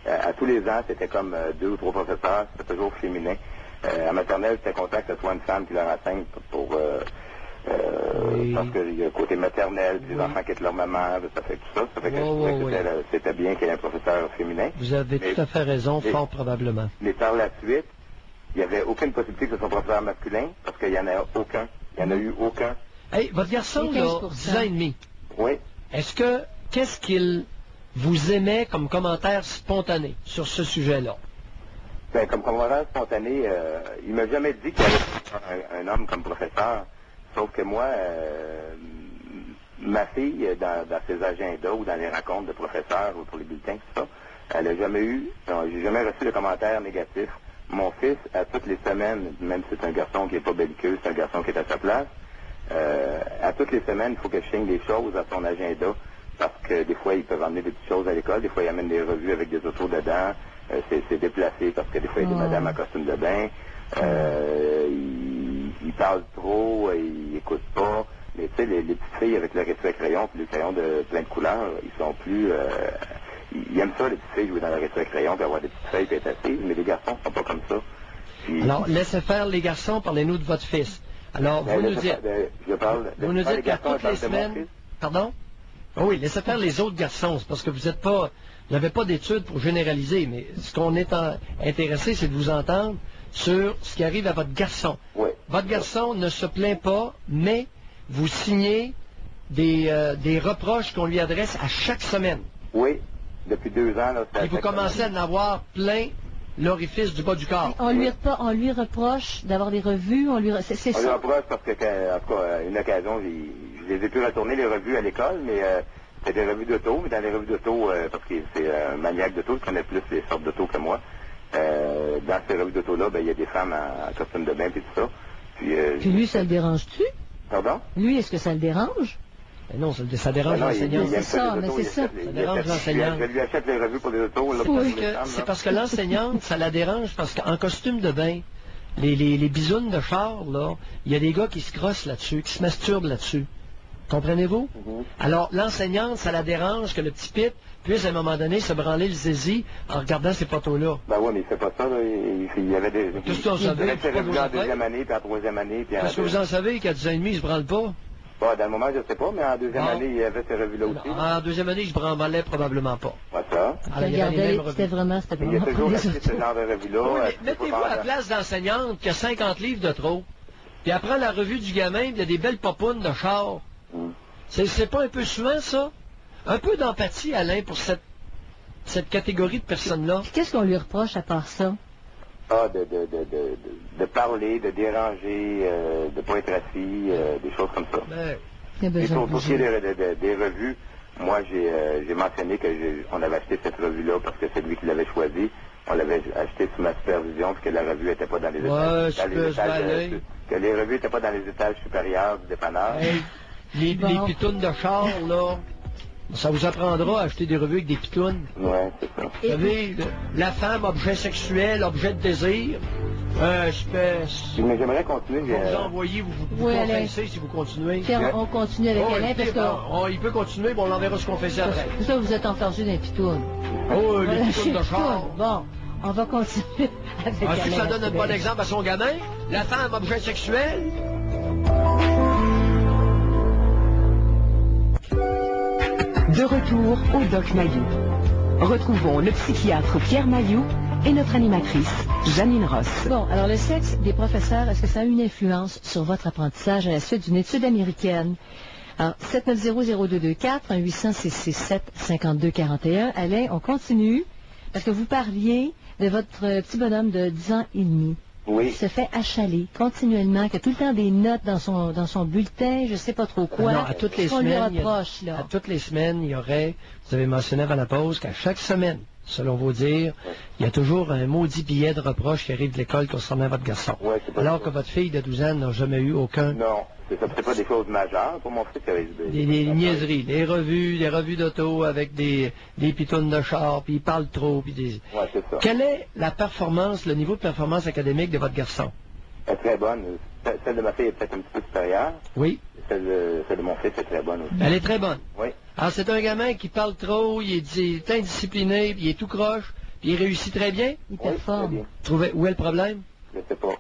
À tous les ans, c'était comme 2 ou 3 professeurs, c'était toujours féminin. À maternelle, j'étais content que ce soit une femme qui leur enseigne pour parce qu'il y a le côté maternel, puis les enfants quittent leur maman, ça fait tout ça. Ça fait que c'était bien qu'il y ait un professeur féminin. Vous avez tout à fait raison, fort probablement. Mais par la suite, il n'y avait aucune possibilité que ce soit un professeur masculin, parce qu'il n'y en a aucun. Il n'y en a eu aucun. Hey, votre garçon, là, 10 ans et demi. Oui. Qu'est-ce qu'il vous aimait comme commentaire spontané sur ce sujet-là? Ben, comme commentaire spontané, il m'a jamais dit qu'il y avait un homme comme professeur. Sauf que moi, ma fille, dans ses agendas ou dans les rencontres de professeurs ou pour les bulletins, tout ça, elle n'a jamais j'ai jamais reçu de commentaires négatifs. Mon fils, à toutes les semaines, même si c'est un garçon qui n'est pas belliqueux, c'est un garçon qui est à sa place, à toutes les semaines, il faut que je signe des choses à son agenda, parce que des fois, ils peuvent emmener des petites choses à l'école, des fois, ils amènent des revues avec des autos dedans, c'est déplacé parce que des fois, il y a des madames en costume de bain, ils parlent trop, ils n'écoutent pas, mais tu sais, les petites filles avec leur rétro à crayon, puis les crayons de plein de couleurs, ils sont plus... ils aiment ça, les petites filles, jouer dans leur rétro à crayon, puis avoir des petites feuilles, puis être assises, mais les garçons ne sont pas comme ça. Puis, alors, laissez faire les garçons, parlez-nous de votre fils. Alors, vous nous dites... Vous nous dites qu'à toutes les semaines... Pardon? Oh oui, laissez faire les autres garçons, c'est parce que vous n'avez pas d'études pour généraliser, mais ce qu'on est intéressé, c'est de vous entendre sur ce qui arrive à votre garçon. Oui. Votre garçon ne se plaint pas, mais vous signez des reproches qu'on lui adresse à chaque semaine. Oui, depuis 2 ans. Là, et vous commencez à en avoir plein l'orifice du bas du corps. On lui reproche d'avoir des revues, on lui reproche parce que, en tout cas, une occasion, je les ai pu retourner les revues à l'école, mais c'était des revues d'auto, mais dans les revues d'auto, parce que c'est un maniaque d'auto, je connais plus les sortes d'auto que moi. Dans ces revues d'auto-là, il y a des femmes en costume de bain et tout ça. Puis lui, ça le dérange-tu? Pardon? Lui, est-ce que ça le dérange? Non, ça dérange l'enseignant. C'est ça, mais c'est ça. Ça dérange l'enseignant. Je lui achète les revues pour les autos. C'est parce que l'enseignante, ça la dérange, parce qu'en costume de bain, les bisounes de char, là, il y a des gars qui se crossent là-dessus, qui se masturbent là-dessus. Comprenez-vous? Alors, l'enseignante, ça la dérange que le petit Pete puisse, à un moment donné, se branler le zizi en regardant ces poteaux-là. Ben oui, mais il fait pas ça, là. Il y avait des... Qu'est-ce que vous en savez? En deuxième année, puis en troisième année, puis en... Qu'est-ce que vous en savez qu'à 10 ans et demi, il se branle pas? Bon, dans le moment, je ne sais pas, mais en deuxième année, il y avait ces revues-là aussi. En deuxième année, je branlais probablement pas. Voilà. C'était vraiment il y a toujours ce genre de revues-là. Oui, mettez-vous à la place d'enseignante qui a 50 livres de trop, puis elle prend la revue du gamin, puis il y a des belles popounes de char. C'est pas un peu souvent, ça? Un peu d'empathie, Alain, pour cette catégorie de personnes-là. Qu'est-ce qu'on lui reproche à part ça? Ah, de parler, de déranger, de ne pas être assis, des choses comme ça. Et pour ce qui est des revues, moi, j'ai mentionné qu'on avait acheté cette revue-là parce que c'est lui qui l'avait choisi. On l'avait acheté sous ma supervision parce que la revue n'était pas dans les étages. Que les revues n'étaient pas dans les étages supérieurs du dépanneur. Hey, les pitounes de char, là... Ça vous apprendra à acheter des revues avec des pitounes. Ouais, c'est ça. Vous savez, la femme, objet sexuel, objet de désir, espèce... Mais j'aimerais continuer. Je vais vous envoyer, vous confessez si vous continuez. On continue avec Alain parce que... il peut continuer, mais on l'enverra se confesser après. C'est ça, vous êtes enfargé dans les pitounes. Oh, les pitounes de char. Bon, on va continuer avec Alain. Si ça donne un bon exemple à son gamin, la femme, objet sexuel... De retour au Doc Mayou. Retrouvons le psychiatre Pierre Mayou et notre animatrice, Janine Ross. Bon, alors le sexe des professeurs, est-ce que ça a une influence sur votre apprentissage à la suite d'une étude américaine? Alors, 790-0224, 1-800-667-5241. Alain, on continue, parce que vous parliez de votre petit bonhomme de 10 ans et demi. Oui. Qui se fait achaler continuellement, qui a tout le temps des notes dans son bulletin, je ne sais pas trop quoi. Non, à toutes les semaines, à toutes les semaines, il y aurait, vous avez mentionné avant la pause, qu'à chaque semaine, selon vos dires, il y a toujours un maudit billet de reproche qui arrive de l'école concernant votre garçon. Ouais, alors que votre fille de 12 ans n'a jamais eu aucun... Non, c'est pas des choses majeures pour mon fils. Des niaiseries, des revues d'auto avec des pitounes de char, puis il parle trop, puis des... Ouais, c'est ça. Quelle est la performance, le niveau de performance académique de votre garçon? Elle est très bonne. Celle de ma fille est peut-être un petit peu supérieure. Oui. Celle de mon fils est très bonne aussi. Elle est très bonne? Oui. Alors, c'est un gamin qui parle trop, il est indiscipliné, puis il est tout croche, puis il réussit très bien? Il performe. Où est le problème? Je ne sais pas.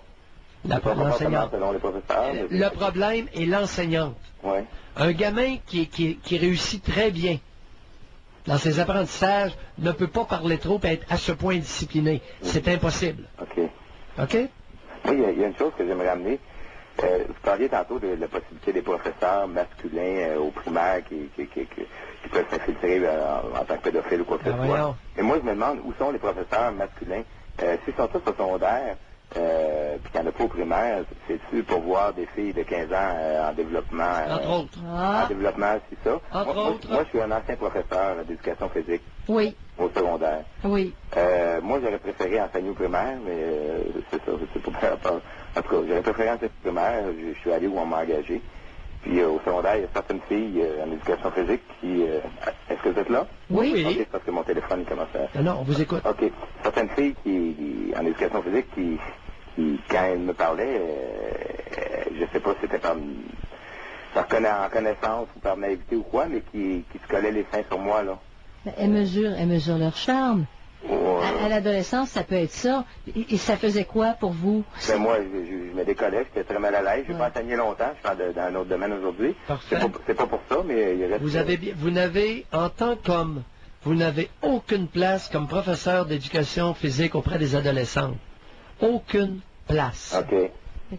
L'enseignante. Selon les professeurs. Le problème est l'enseignante. Oui. Un gamin qui réussit très bien dans ses apprentissages ne peut pas parler trop et être à ce point discipliné. C'est impossible. OK. OK? Oui, il y a une chose que j'aimerais amener. Vous parliez tantôt de la possibilité des professeurs masculins au primaire qui peuvent s'infiltrer en tant que pédophiles ou quoi que ce soit. Et moi, je me demande où sont les professeurs masculins. S'ils sont tous au secondaire, puis qu'il n'y en a pas au primaire, c'est-tu pour voir des filles de 15 ans en développement? Entre autres. En développement, c'est ça. Moi, je suis un ancien professeur d'éducation physique. Oui. Au secondaire. Oui. Moi, j'aurais préféré enseigner au primaire, mais c'est ça, c'est pas par rapport. En tout cas, j'aurais préféré enseigner au primaire. Je suis allé où on m'a engagé. Puis au secondaire, il y a certaines filles en éducation physique qui... Est-ce que vous êtes là? Oui. OK, c'est parce que mon téléphone commence à... Non, on vous écoute. OK. Certaines filles en éducation physique qui quand elles me parlaient, je sais pas si c'était par en connaissance ou par naïveté ou quoi, mais qui se collaient les seins sur moi, là. Elles mesurent leur charme. À l'adolescence, ça peut être ça. Et ça faisait quoi pour vous? Ben moi, je me décollais, j'étais très mal à l'aise. Je n'ai pas enseigné longtemps, je suis dans un autre domaine aujourd'hui. C'est pas pour ça, mais il reste... Vous n'avez, en tant qu'homme, vous n'avez aucune place comme professeur d'éducation physique auprès des adolescents. Aucune place. OK.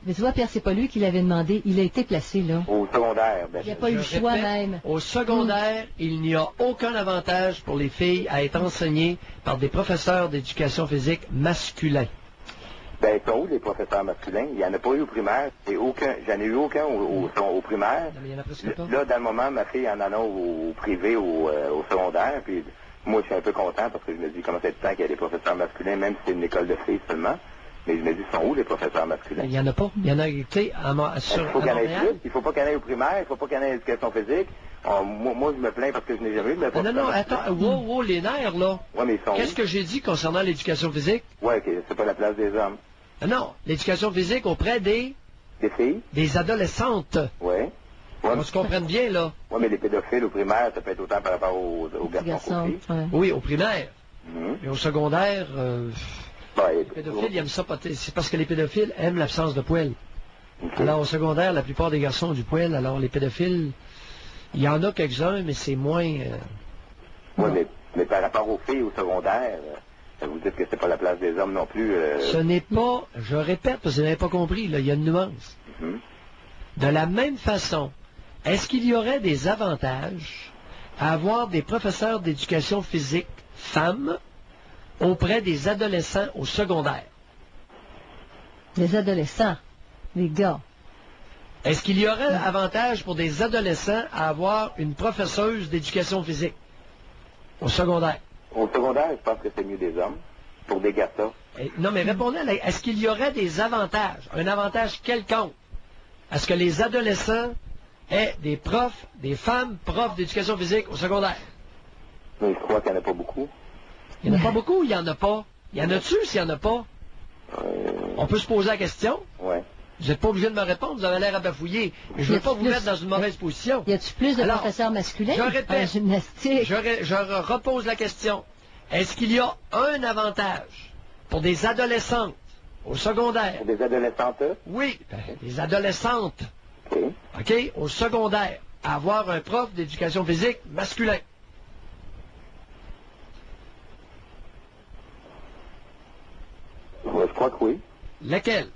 Mais tu vois, Pierre, c'est pas lui qui l'avait demandé. Il a été placé, là. Au secondaire. Il n'y a pas eu le choix même. Au secondaire, il n'y a aucun avantage pour les filles à être enseignées par des professeurs d'éducation physique masculins. Ben, ils sont où les professeurs masculins? Il n'y en a pas eu au primaire. J'en ai eu aucun au primaire. Non, mais il y en a presque pas. Là, dans le moment, ma fille en a au privé, au secondaire. Puis moi, je suis un peu content parce que je me dis comment c'est le temps qu'il y a des professeurs masculins, même si c'est une école de filles seulement. Mais je me dis, sont où les professeurs masculins? Il n'y en a pas. Il y en a, tu sais, il faut qu'il y en ait plus. Il ne faut pas qu'il y en ait au primaire, il ne faut pas qu'il y en ait à l'éducation physique. Moi, je me plains parce que je n'ai jamais eu de Non, non, attends, wow, les nerfs, là. Ouais, mais ils sont Qu'est-ce que j'ai dit concernant l'éducation physique? Ouais, que c'est pas la place des hommes. Non, l'éducation physique auprès des filles? Des adolescentes. Ouais. On se comprenne bien, là. Oui, mais les pédophiles au primaire, ça peut être autant par rapport aux garçons qu'aux filles. Ouais. Oui, au primaire. Mais au secondaire, les les pédophiles, ils aiment ça. C'est parce que les pédophiles aiment l'absence de poils. Okay. Alors, au secondaire, la plupart des garçons ont du poil. Alors, les pédophiles, il y en a quelques-uns, mais c'est moins... Oui, mais par rapport aux filles au secondaire, vous dites que c'est pas la place des hommes non plus. Ce n'est pas... Je répète, parce que vous n'avez pas compris, là, il y a une nuance. De la même façon, est-ce qu'il y aurait des avantages à avoir des professeurs d'éducation physique femmes auprès des adolescents au secondaire? Les adolescents, les gars. Est-ce qu'il y aurait avantage pour des adolescents à avoir une professeuse d'éducation physique au secondaire? Au secondaire, je pense que c'est mieux des hommes. Pour des garçons. Non, mais répondez à est-ce qu'il y aurait des avantages, un avantage quelconque, à ce que les adolescents aient des profs, des femmes profs d'éducation physique au secondaire? Mais je crois qu'il n'y en a pas beaucoup. Il n'y en a pas beaucoup ou il n'y en a pas? Il y en a-tu s'il n'y en a pas? On peut se poser la question? Oui. Vous n'êtes pas obligé de me répondre, vous avez l'air à bafouiller. Je ne veux pas vous mettre dans une mauvaise position. Y a-t-il plus de professeurs masculins en gymnastique? Je repose la question. Est-ce qu'il y a un avantage pour des adolescentes au secondaire? Pour des adolescentes? Oui, des adolescentes. OK, au secondaire, à avoir un prof d'éducation physique masculin. Je crois que oui. Lequel?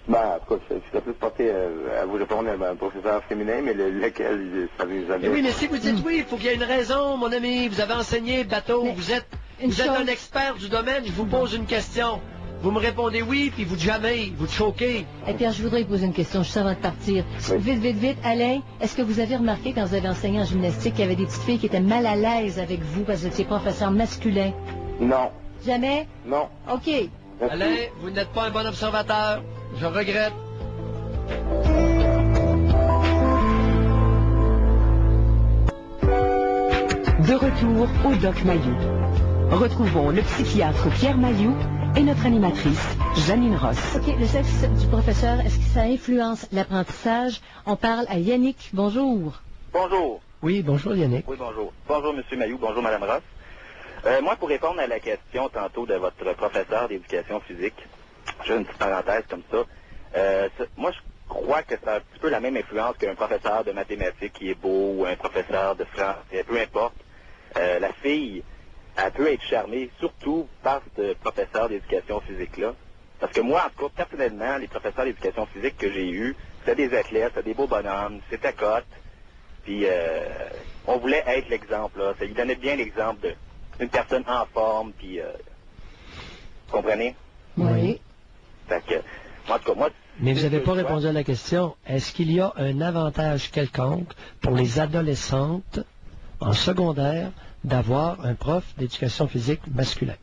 En tout cas, je serais plus porté à vous répondre à un professeur féminin, mais lequel, ça vous jamais... Oui, mais si vous dites oui, il faut qu'il y ait une raison, mon ami. Vous avez enseigné bateau, mais vous êtes un expert du domaine, je vous pose une question. Vous me répondez oui, puis vous jamais, vous choquez. Et Pierre, je voudrais vous poser une question, juste avant de partir. Oui. Vite, Alain, est-ce que vous avez remarqué, quand vous avez enseigné en gymnastique, qu'il y avait des petites filles qui étaient mal à l'aise avec vous parce que vous étiez professeur masculin? Non. Jamais? Non. OK. Merci. Alain, vous n'êtes pas un bon observateur. Je regrette. De retour au Doc Mayou. Retrouvons le psychiatre Pierre Mayou et notre animatrice Janine Ross. OK, le sexe du professeur, est-ce que ça influence l'apprentissage? On parle à Yannick. Bonjour. Bonjour. Oui, bonjour Yannick. Oui, bonjour. Bonjour M. Mayou, bonjour Mme Ross. Moi, pour répondre à la question tantôt de votre professeur d'éducation physique, j'ai une petite parenthèse comme ça. Moi, je crois que ça a un petit peu la même influence qu'un professeur de mathématiques qui est beau ou un professeur de français, peu importe. La fille, elle peut être charmée, surtout par ce professeur d'éducation physique-là. Parce que moi, en tout cas, personnellement, les professeurs d'éducation physique que j'ai eus, c'était des athlètes, c'était des beaux bonhommes, c'était cote. Puis, on voulait être l'exemple, là. Ça lui donnait bien l'exemple d'une personne en forme, puis... vous comprenez? Oui. Fait que, en tout cas, moi... Mais vous n'avez pas répondu à la question. Est-ce qu'il y a un avantage quelconque pour les adolescentes en secondaire d'avoir un prof d'éducation physique masculin?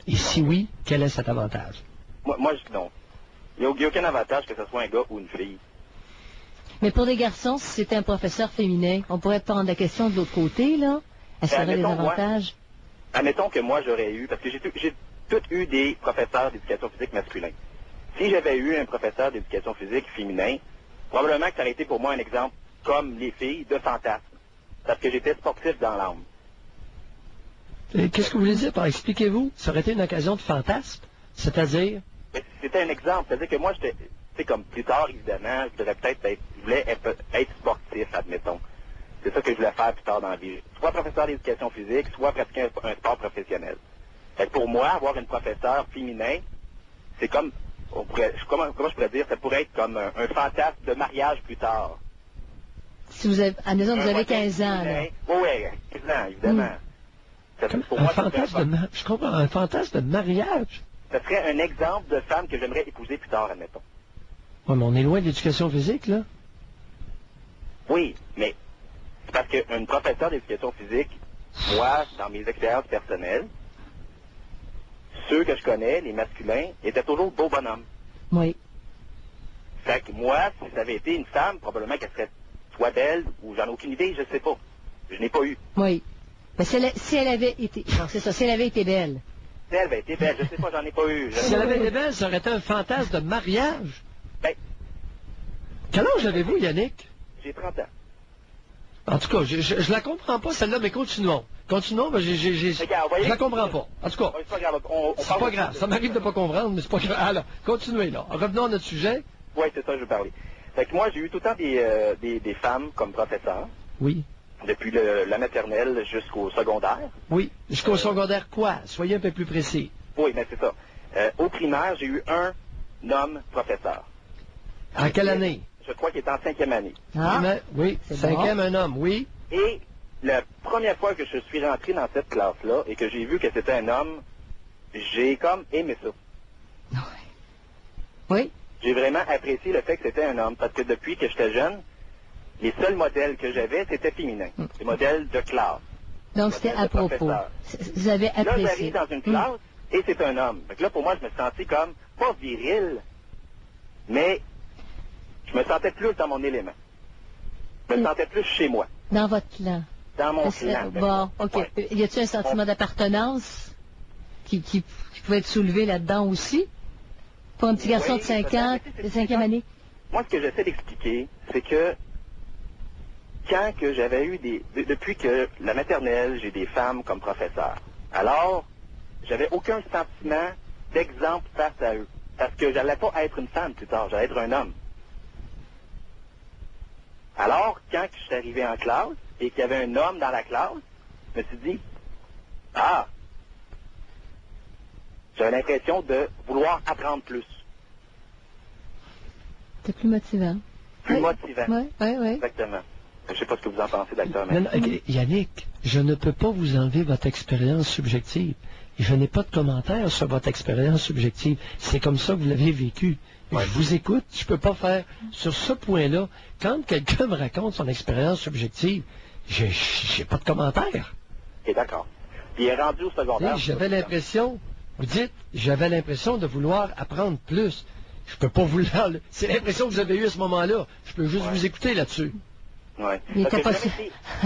Et si oui, quel est cet avantage? Moi je dis non. Il n'y a aucun avantage que ce soit un gars ou une fille. Mais pour les garçons, si c'était un professeur féminin, on pourrait prendre la question de l'autre côté, là? Est-ce qu'il y aurait des avantages? Admettons que moi, j'aurais eu, parce que j'ai tous eu des professeurs d'éducation physique masculins. Si j'avais eu un professeur d'éducation physique féminin, probablement que ça aurait été pour moi un exemple, comme les filles, de fantasme. Parce que j'étais sportif dans l'âme. Qu'est-ce que vous voulez dire par expliquez-vous? Ça aurait été une occasion de fantasme? C'est-à-dire? C'était un exemple. C'est-à-dire que moi, j'étais, c'est comme plus tard, évidemment, je voulais être sportif, admettons. C'est ça que je voulais faire plus tard dans la vie. Soit professeur d'éducation physique, soit pratiquer un sport professionnel. Fait que pour moi, avoir une professeure féminin, c'est comme, comment je pourrais dire, ça pourrait être comme un fantasme de mariage plus tard. Si vous avez, à maison, vous avez 15 ans, là. Oui, 15 ans, évidemment. Pour moi, je comprends, un fantasme de mariage. Ce serait un exemple de femme que j'aimerais épouser plus tard, admettons. Oui, mais on est loin de l'éducation physique, là. Oui, mais c'est parce qu'une professeure d'éducation physique, moi, dans mes expériences personnelles, ceux que je connais, les masculins, étaient toujours beaux bonhommes. Oui. Fait que moi, si ça avait été une femme, probablement qu'elle serait soit belle ou j'en ai aucune idée, je sais pas. Je n'ai pas eu. Oui. Mais si elle avait été... Non, c'est ça, si elle avait été belle. Si elle avait été belle, je sais pas, j'en ai pas eu. Si elle avait été belle, ça aurait été un fantasme de mariage. Ben... Quel âge avez-vous, Yannick? J'ai 30 ans. En tout cas, je la comprends pas, celle-là, mais continuons. Continuons, mais je la comprends pas. En tout cas, c'est pas grave. Ça m'arrive de pas comprendre, mais c'est pas grave. Alors, continuez, là. Revenons à notre sujet. Oui, c'est ça que je veux parler. Fait que moi, j'ai eu tout le temps des femmes comme professeurs. Oui. Depuis la maternelle jusqu'au secondaire. Oui. Jusqu'au secondaire quoi? Soyez un peu plus précis. Oui, mais c'est ça. Au primaire, j'ai eu un homme professeur. En quelle année? Je crois qu'il était en 5e année. Ah, oui, 5e, un homme, oui. Et la première fois que je suis rentré dans cette classe-là et que j'ai vu que c'était un homme, j'ai comme aimé ça. Oui. J'ai vraiment apprécié le fait que c'était un homme, parce que depuis que j'étais jeune, les seuls modèles que j'avais, c'était féminins. Des modèles de classe. Donc c'était à propos. Vous avez apprécié. Là, j'arrive dans une classe et c'est un homme. Donc là, pour moi, je me sentais comme, pas viril, mais je me sentais plus dans mon élément. Je me sentais plus chez moi. Dans votre clan. Dans mon clan. Bon, OK. Ouais. Y a-t-il un sentiment d'appartenance qui pouvait être soulevé là-dedans aussi? Pour un petit garçon de 5 ans, de 5e année? Moi, ce que j'essaie d'expliquer, c'est que quand que j'avais eu depuis que la maternelle, j'ai des femmes comme professeurs, alors, j'avais aucun sentiment d'exemple face à eux. Parce que j'allais pas être une femme plus tard, j'allais être un homme. Alors, quand je suis arrivé en classe et qu'il y avait un homme dans la classe, je me suis dit, ah, j'avais l'impression de vouloir apprendre plus. C'est plus motivant. Plus motivant. Oui. Exactement. Je ne sais pas ce que vous en pensez, docteur. Yannick, je ne peux pas vous enlever votre expérience subjective. Et je n'ai pas de commentaire sur votre expérience subjective. C'est comme ça que vous l'avez vécu. Je vous écoute, je ne peux pas faire sur ce point-là. Quand quelqu'un me raconte son expérience subjective, j'ai pas de commentaire. Ok, d'accord. Puis il est rendu au secondaire. J'avais l'impression, vous dites, j'avais l'impression de vouloir apprendre plus. Je peux pas vous l'enlever. C'est l'impression que vous avez eue à ce moment-là. Je peux juste vous écouter là-dessus. Oui.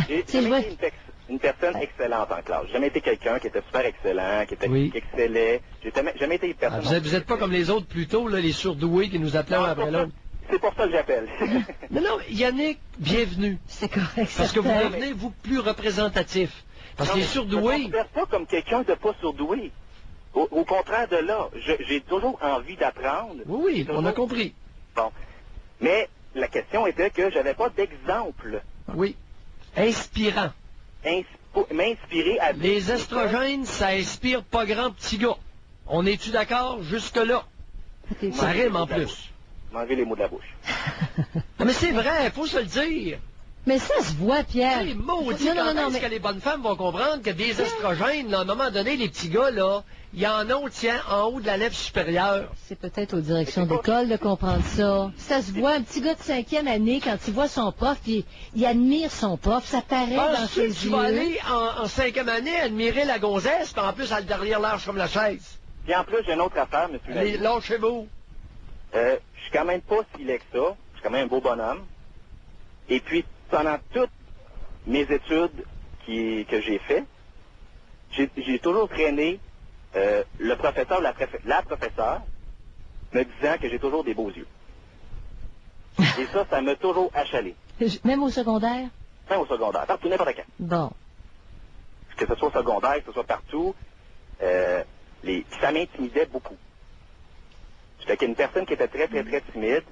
J'ai jamais été une personne excellente en classe. J'ai jamais été quelqu'un qui était super excellent, qui excellait. J'ai jamais été une personne... vous n'êtes pas comme les autres plutôt, là, les surdoués qui nous appelaient après l'autre. C'est pour ça que j'appelle. Non, Yannick, bienvenue. C'est correct. Parce que vous devenez, vous, plus représentatif. Parce que les surdoués... Je ne me considère pas comme quelqu'un de pas surdoué. Au contraire de là, j'ai toujours envie d'apprendre. Oui, on a compris. Bon. Mais la question était que j'avais pas d'exemple. Oui. Inspirant. M'inspirer à... Les estrogènes, ça inspire pas grand petit gars. On est-tu d'accord jusque-là? Ça rime en plus. M'enlever les mots de la bouche. Mais c'est vrai, il faut se le dire. Mais ça se voit, Pierre. C'est maudit que les bonnes femmes vont comprendre que des estrogènes, là, à un moment donné, les petits gars, là, il y en a, tiens, en haut de la lèvre supérieure. C'est peut-être aux directions d'école de comprendre ça. Ça se voit, un petit gars de 5e année, quand il voit son prof, il admire son prof, ça paraît dans ses yeux. Tu vas aller en 5e année admirer la gonzesse, puis en plus, elle derrière large comme la chaise. Puis en plus, j'ai une autre affaire, monsieur. Allez, lâchez-vous. Je suis quand même pas si laid que ça. Je suis quand même un beau bonhomme. Et puis, pendant toutes mes études que j'ai fait, j'ai toujours traîné le professeur ou la professeure me disant que j'ai toujours des beaux yeux. Et ça m'a toujours achalé. Même au secondaire? Même au secondaire, partout, n'importe quand. Bon. Que ce soit au secondaire, que ce soit partout, ça m'intimidait beaucoup. J'étais une personne qui était très, très, très timide,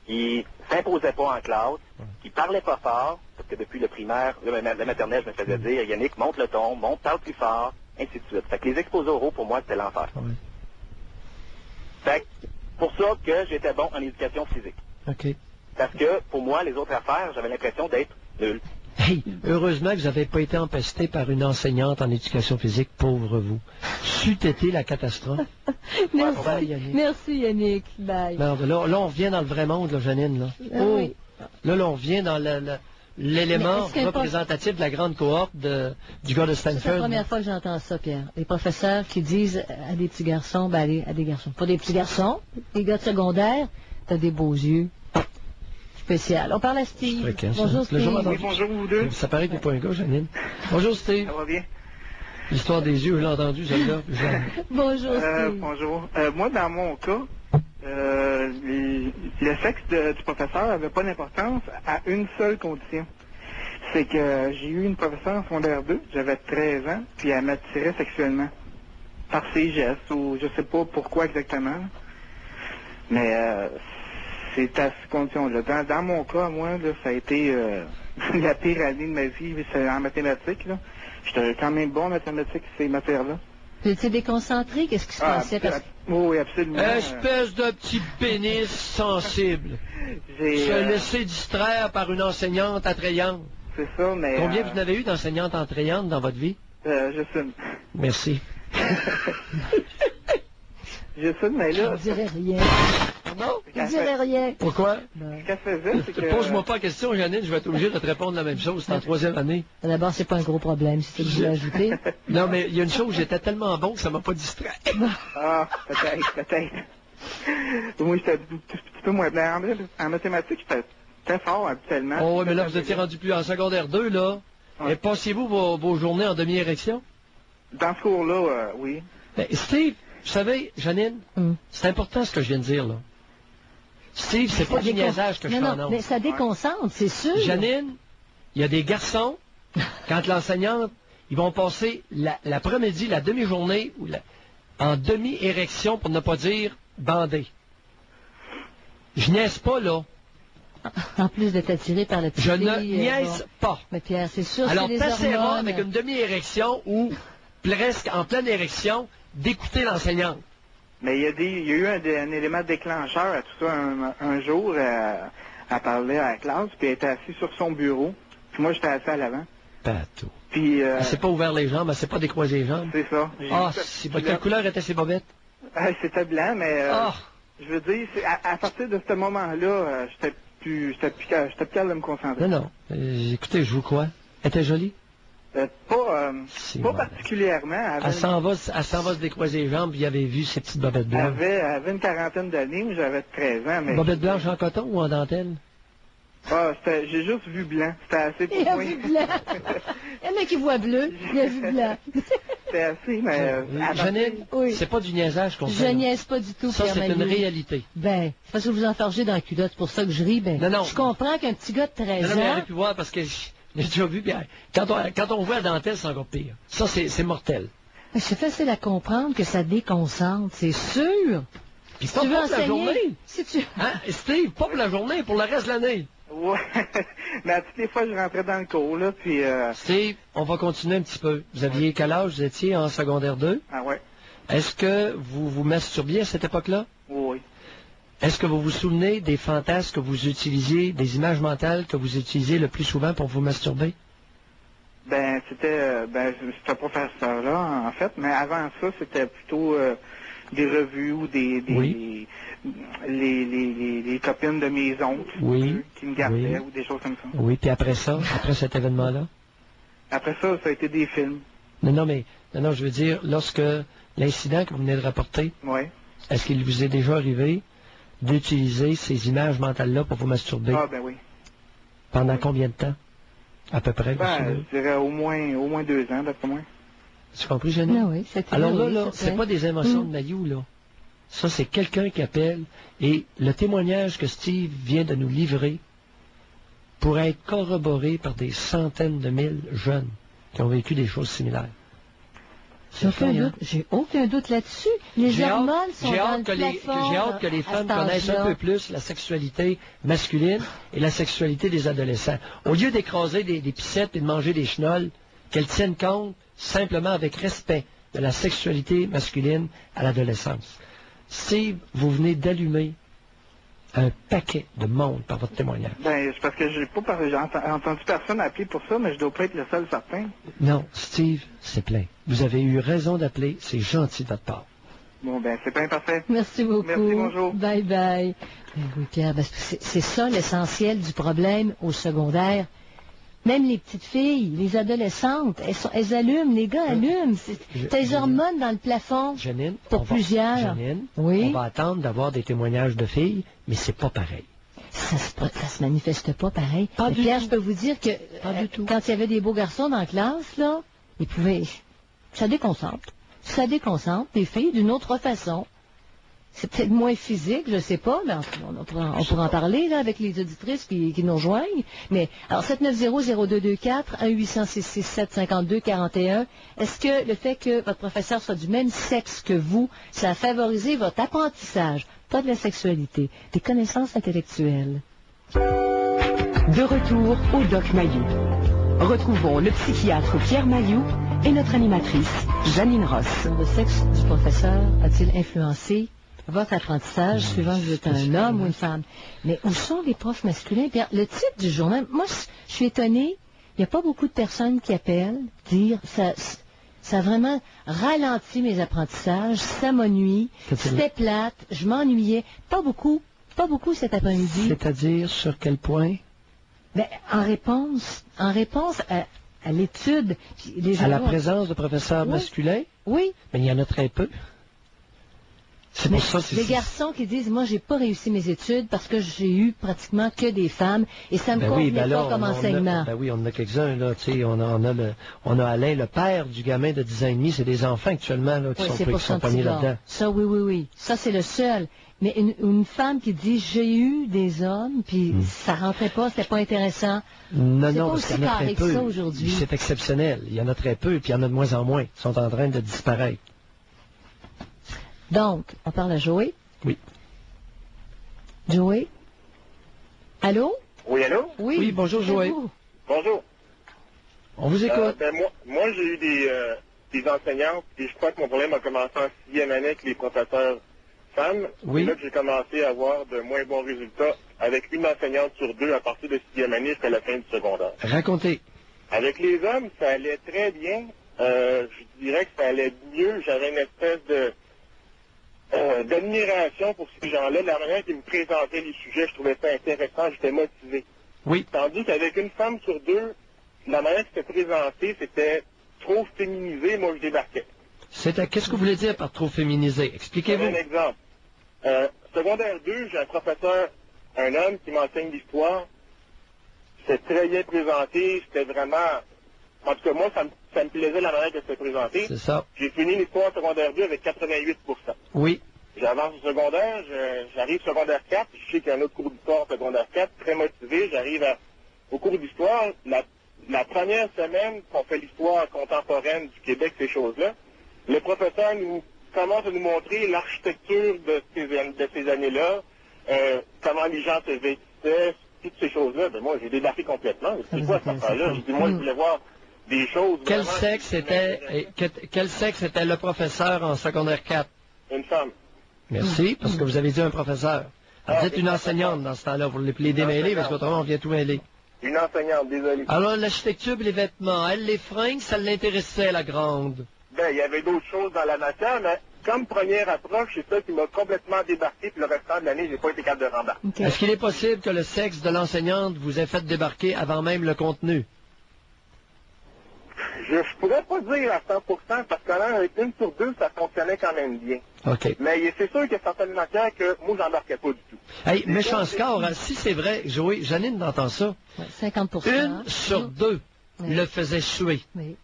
qui s'imposait pas en classe, qui parlait pas fort, parce que depuis le primaire, la maternelle, je me faisais dire, Yannick, monte le ton, parle plus fort, ainsi de suite. Fait que les exposés oraux, pour moi, c'était l'enfer. Fait que, pour ça que j'étais bon en éducation physique. OK. Parce que, pour moi, les autres affaires, j'avais l'impression d'être nul. Hey, heureusement que vous n'avez pas été empesté par une enseignante en éducation physique, pauvre vous. C'eût été la catastrophe. Merci, bye, Yannick. Merci, Yannick. Bye. Ben, là, on revient dans le vrai monde, là, Janine. Là. Oui. Là, on revient dans l'élément représentatif de la grande cohorte du gars de Stanford. C'est la première fois que j'entends ça, Pierre. Les professeurs qui disent à des petits garçons, à des garçons, pas des petits garçons, des gars de secondaire, t'as des beaux yeux. Spécial. On parle à Steve. Bonjour, Steve. Oui, bonjour, vous deux. Ça paraît que t'es pas un gars, Janine. Bonjour, Steve. Ça va bien? L'histoire des yeux, je l'ai entendu, celle-là. Bonjour, Steve. Bonjour. Moi, dans mon cas, le sexe du professeur n'avait pas d'importance à une seule condition. C'est que j'ai eu une professeure en secondaire 2, j'avais 13 ans, puis elle m'attirait sexuellement. Par ses gestes, ou je sais pas pourquoi exactement. Mais c'est à ces conditions-là. Dans mon cas, moi, là, ça a été la pire année de ma vie, c'est en mathématiques. J'étais quand même bon en mathématiques, ces matières-là. Tu étais déconcentré? Qu'est-ce qui se passait? Oui, absolument. Espèce de petit pénis sensible. Se laisser distraire par une enseignante attrayante. C'est ça, mais... Combien vous en avez eu d'enseignantes attrayantes dans votre vie? Juste une. Merci. Juste une, mais là... Je dirais rien. Non? Je dirais rien. Pourquoi? Ce qu'elle faisait, c'est que... Pose-moi pas la question, Janine, je vais être obligé de te répondre la même chose. C'est en 3e année. D'abord, c'est pas un gros problème, c'est ce que je voulais ajouter. Non, mais il y a une chose, j'étais tellement bon que ça m'a pas distrait. Ah, peut-être. Moi, j'étais un petit peu moins... En mathématiques, j'étais très fort habituellement. Oh, oui, mais là, vous étiez rendu plus en secondaire 2, là. Ouais. Et passiez-vous vos journées en demi-érection? Dans ce cours-là, oui. Ben, Steve, vous savez, Janine, c'est important ce que je viens de dire, là. Steve, c'est pas du niaisage que je fais en Non, mais ça déconcentre, c'est sûr. Janine, il y a des garçons, quand l'enseignante, ils vont passer l'après-midi, la demi-journée, en demi-érection, pour ne pas dire bandé. Je niaise pas, là. En plus d'être attiré par la petite Je ne niaise pas. Mais Pierre, c'est sûr, alors, c'est les hormones. Alors, passez-moi avec une demi-érection ou presque en pleine érection d'écouter l'enseignante. Mais il y a eu un élément déclencheur à tout ça. Un jour, elle parlait à la classe, puis elle était assise sur son bureau. Puis moi, j'étais assis à l'avant. Patou. Puis... elle s'est pas ouvert les jambes, elle s'est pas décroisé les jambes. C'est ça. Ah, quelle couleur étaient ses bobettes? C'était blanc, mais... je veux dire, à partir de ce moment-là, j'étais plus capable de me concentrer. Non. Écoutez, je vous crois. Elle était jolie? Pas particulièrement. Elle s'en va se décroiser les jambes, puis il avait vu ses petites bobettes blanches. Elle avait une quarantaine d'années, mais j'avais 13 ans. Mais... Bobettes blanches en coton ou en dentelle? J'ai juste vu blanc. C'était assez pour moi. Il a vu blanc. Il y en a qui voient bleu, il a vu blanc. C'était assez, mais... Janine, c'est pas du niaisage qu'on fait. Je niaise pas du tout, ça, c'est une réalité. Ben, c'est parce que vous enfargez dans la culotte, c'est pour ça que je ris. Ben, non. Je comprends qu'un petit gars de 13 ans... Non, mais pu voir parce que j'ai déjà vu, bien, quand on voit la dentelle, c'est encore pire. Ça, c'est mortel. C'est facile à comprendre que ça déconcentre, c'est sûr. Puis pas pour la journée. Hein, Steve, pas pour la journée, pour le reste de l'année. Ouais, mais à toutes les fois, je rentrais dans le cours, là, puis... Steve, on va continuer un petit peu. Vous aviez quel âge vous étiez en secondaire 2? Ah ouais. Est-ce que vous vous masturbiez à cette époque-là? Oui. Est-ce que vous vous souvenez des fantasmes que vous utilisiez, des images mentales que vous utilisiez le plus souvent pour vous masturber? Ben, c'était professeur-là, en fait, mais avant ça, c'était plutôt des revues ou les copines de mes oncles qui me gardaient ou des choses comme ça. Oui, puis après ça, après cet événement-là? Après ça, ça a été des films. Non, je veux dire, lorsque l'incident que vous venez de rapporter, est-ce qu'il vous est déjà arrivé d'utiliser ces images mentales-là pour vous masturber? Ah, ben oui. Pendant combien de temps? À peu près? Je dirais au moins 2 ans, d'après moi. Tu compris, Jenny? Ah oui, alors là, c'est pas des émotions de Mayou, là. Ça, c'est quelqu'un qui appelle, et le témoignage que Steve vient de nous livrer pourrait être corroboré par des centaines de mille jeunes qui ont vécu des choses similaires. J'ai aucun doute là-dessus. Les hormones sont dans le plafond. J'ai hâte que les femmes connaissent un peu plus la sexualité masculine et la sexualité des adolescents. Au lieu d'écraser des pissettes et de manger des chenolles, qu'elles tiennent compte simplement avec respect de la sexualité masculine à l'adolescence. Steve, vous venez d'allumer un paquet de monde par votre témoignage. Ben, c'est parce que j'ai entendu personne appeler pour ça, mais je dois pas être le seul certain. Non, Steve, c'est plein. Vous avez eu raison d'appeler, c'est gentil de votre part. Bon, ben, c'est bien parfait. Merci beaucoup. Merci, bonjour. Bye bye. Oui, Pierre, c'est ça l'essentiel du problème au secondaire. Même les petites filles, les adolescentes, elles allument, les gars allument. T'as les hormones dans le plafond. Janine, pour plusieurs. Janine, oui. On va attendre d'avoir des témoignages de filles, mais c'est pas pareil. Ça se manifeste pas pareil. Pas du Pierre, tout. je peux vous dire que quand il y avait des beaux garçons dans la classe, là, ils pouvaient... Ça déconcentre. Ça déconcentre les filles d'une autre façon. C'est peut-être moins physique, je sais pas, mais on pourra en parler là, avec les auditrices qui nous rejoignent. Mais alors 790-0224, 1-800-667-52-41, est-ce que le fait que votre professeur soit du même sexe que vous, ça a favorisé votre apprentissage, pas de la sexualité, des connaissances intellectuelles? De retour au Doc Mayou. Retrouvons le psychiatre Pierre Mayou et notre animatrice Janine Ross. Le sexe du professeur a-t-il influencé votre apprentissage, suivant que vous êtes un homme ou une femme? Mais où sont les profs masculins? Pierre, le titre du journal, moi, je suis étonnée, il n'y a pas beaucoup de personnes qui appellent, dire, ça a vraiment ralenti mes apprentissages, ça m'ennuie, c'était plate, je m'ennuyais. Pas beaucoup cet après-midi. C'est-à-dire, sur quel point? Ben, en réponse à l'étude. À la présence de professeurs masculins? Oui. Mais il y en a très peu. C'est pour ça, les garçons qui disent, moi, j'ai pas réussi mes études parce que j'ai eu pratiquement que des femmes et ça me convenait pas comme enseignement. Oui, on en a quelques-uns, là, tu sais, on a Alain, le père du gamin de 10 ans et demi, c'est des enfants actuellement, là, qui sont pognés là-dedans. Ça, oui. Ça, c'est le seul. Mais une femme qui dit, j'ai eu des hommes, puis ça rentrait pas, c'était pas intéressant. Non, parce qu'il y en a très peu. C'est exceptionnel. Il y en a très peu, puis il y en a de moins en moins. Ils sont en train de disparaître. Donc, on parle à Joey. Oui. Joey? Allô? Oui, allô? Oui, bonjour Joey. Bonjour. On vous écoute. Moi, j'ai eu des enseignantes, et je crois que mon problème a commencé en 6e année avec les professeurs femmes. Oui. Et là, j'ai commencé à avoir de moins bons résultats avec une enseignante sur deux à partir de 6e année jusqu'à la fin du secondaire. Racontez. Avec les hommes, ça allait très bien. Je dirais que ça allait mieux. J'avais une espèce d'admiration pour ces gens-là. La manière qu'ils me présentaient les sujets, je trouvais ça intéressant, j'étais motivé. Oui. Tandis qu'avec une femme sur deux, la manière que c'était présenté, c'était trop féminisé, moi je débarquais. Qu'est-ce que vous voulez dire par trop féminisé? Expliquez-vous. Un exemple. Secondaire 2, j'ai un professeur, un homme qui m'enseigne l'histoire. C'était très bien présenté, c'était vraiment... En tout cas, moi, ça me plaisait la manière que c'était présenté. C'est ça. J'ai fini l'histoire secondaire 2 avec 88%. Oui. J'avance au secondaire, j'arrive secondaire 4, je sais qu'il y a un autre cours d'histoire secondaire 4, très motivé, j'arrive au cours d'histoire. La première semaine qu'on fait l'histoire contemporaine du Québec, ces choses-là, le professeur commence à nous montrer l'architecture de ces années-là, comment les gens se vêtissaient, toutes ces choses-là. Ben moi, j'ai débarqué complètement. C'est quoi cette affaire-là? Je dis, moi, je voulais voir des choses... Quel sexe était le professeur en secondaire 4? Une femme. Merci, parce que vous avez dit un professeur. Vous êtes une enseignante dans ce temps-là, vous les démêler, parce qu'autrement, on vient tout mêler. Une enseignante, désolé. Alors, l'architecture et les vêtements, elle, les fringues, ça l'intéressait, la grande. Ben, il y avait d'autres choses dans la matière, mais comme première approche, c'est ça qui m'a complètement débarqué, puis le restant de l'année, j'ai pas été capable de rembarquer. Okay. Est-ce qu'il est possible que le sexe de l'enseignante vous ait fait débarquer avant même le contenu? Je pourrais pas dire à 100%, parce que là, avec une sur deux, ça fonctionnait quand même bien. OK. Mais c'est sûr qu'il y a certaines matières que moi, j'embarquais pas du tout. Hey, méchant score, hein, si c'est vrai, Joey, Janine entend ça. 50%. Une sur deux le faisait suer. Oui.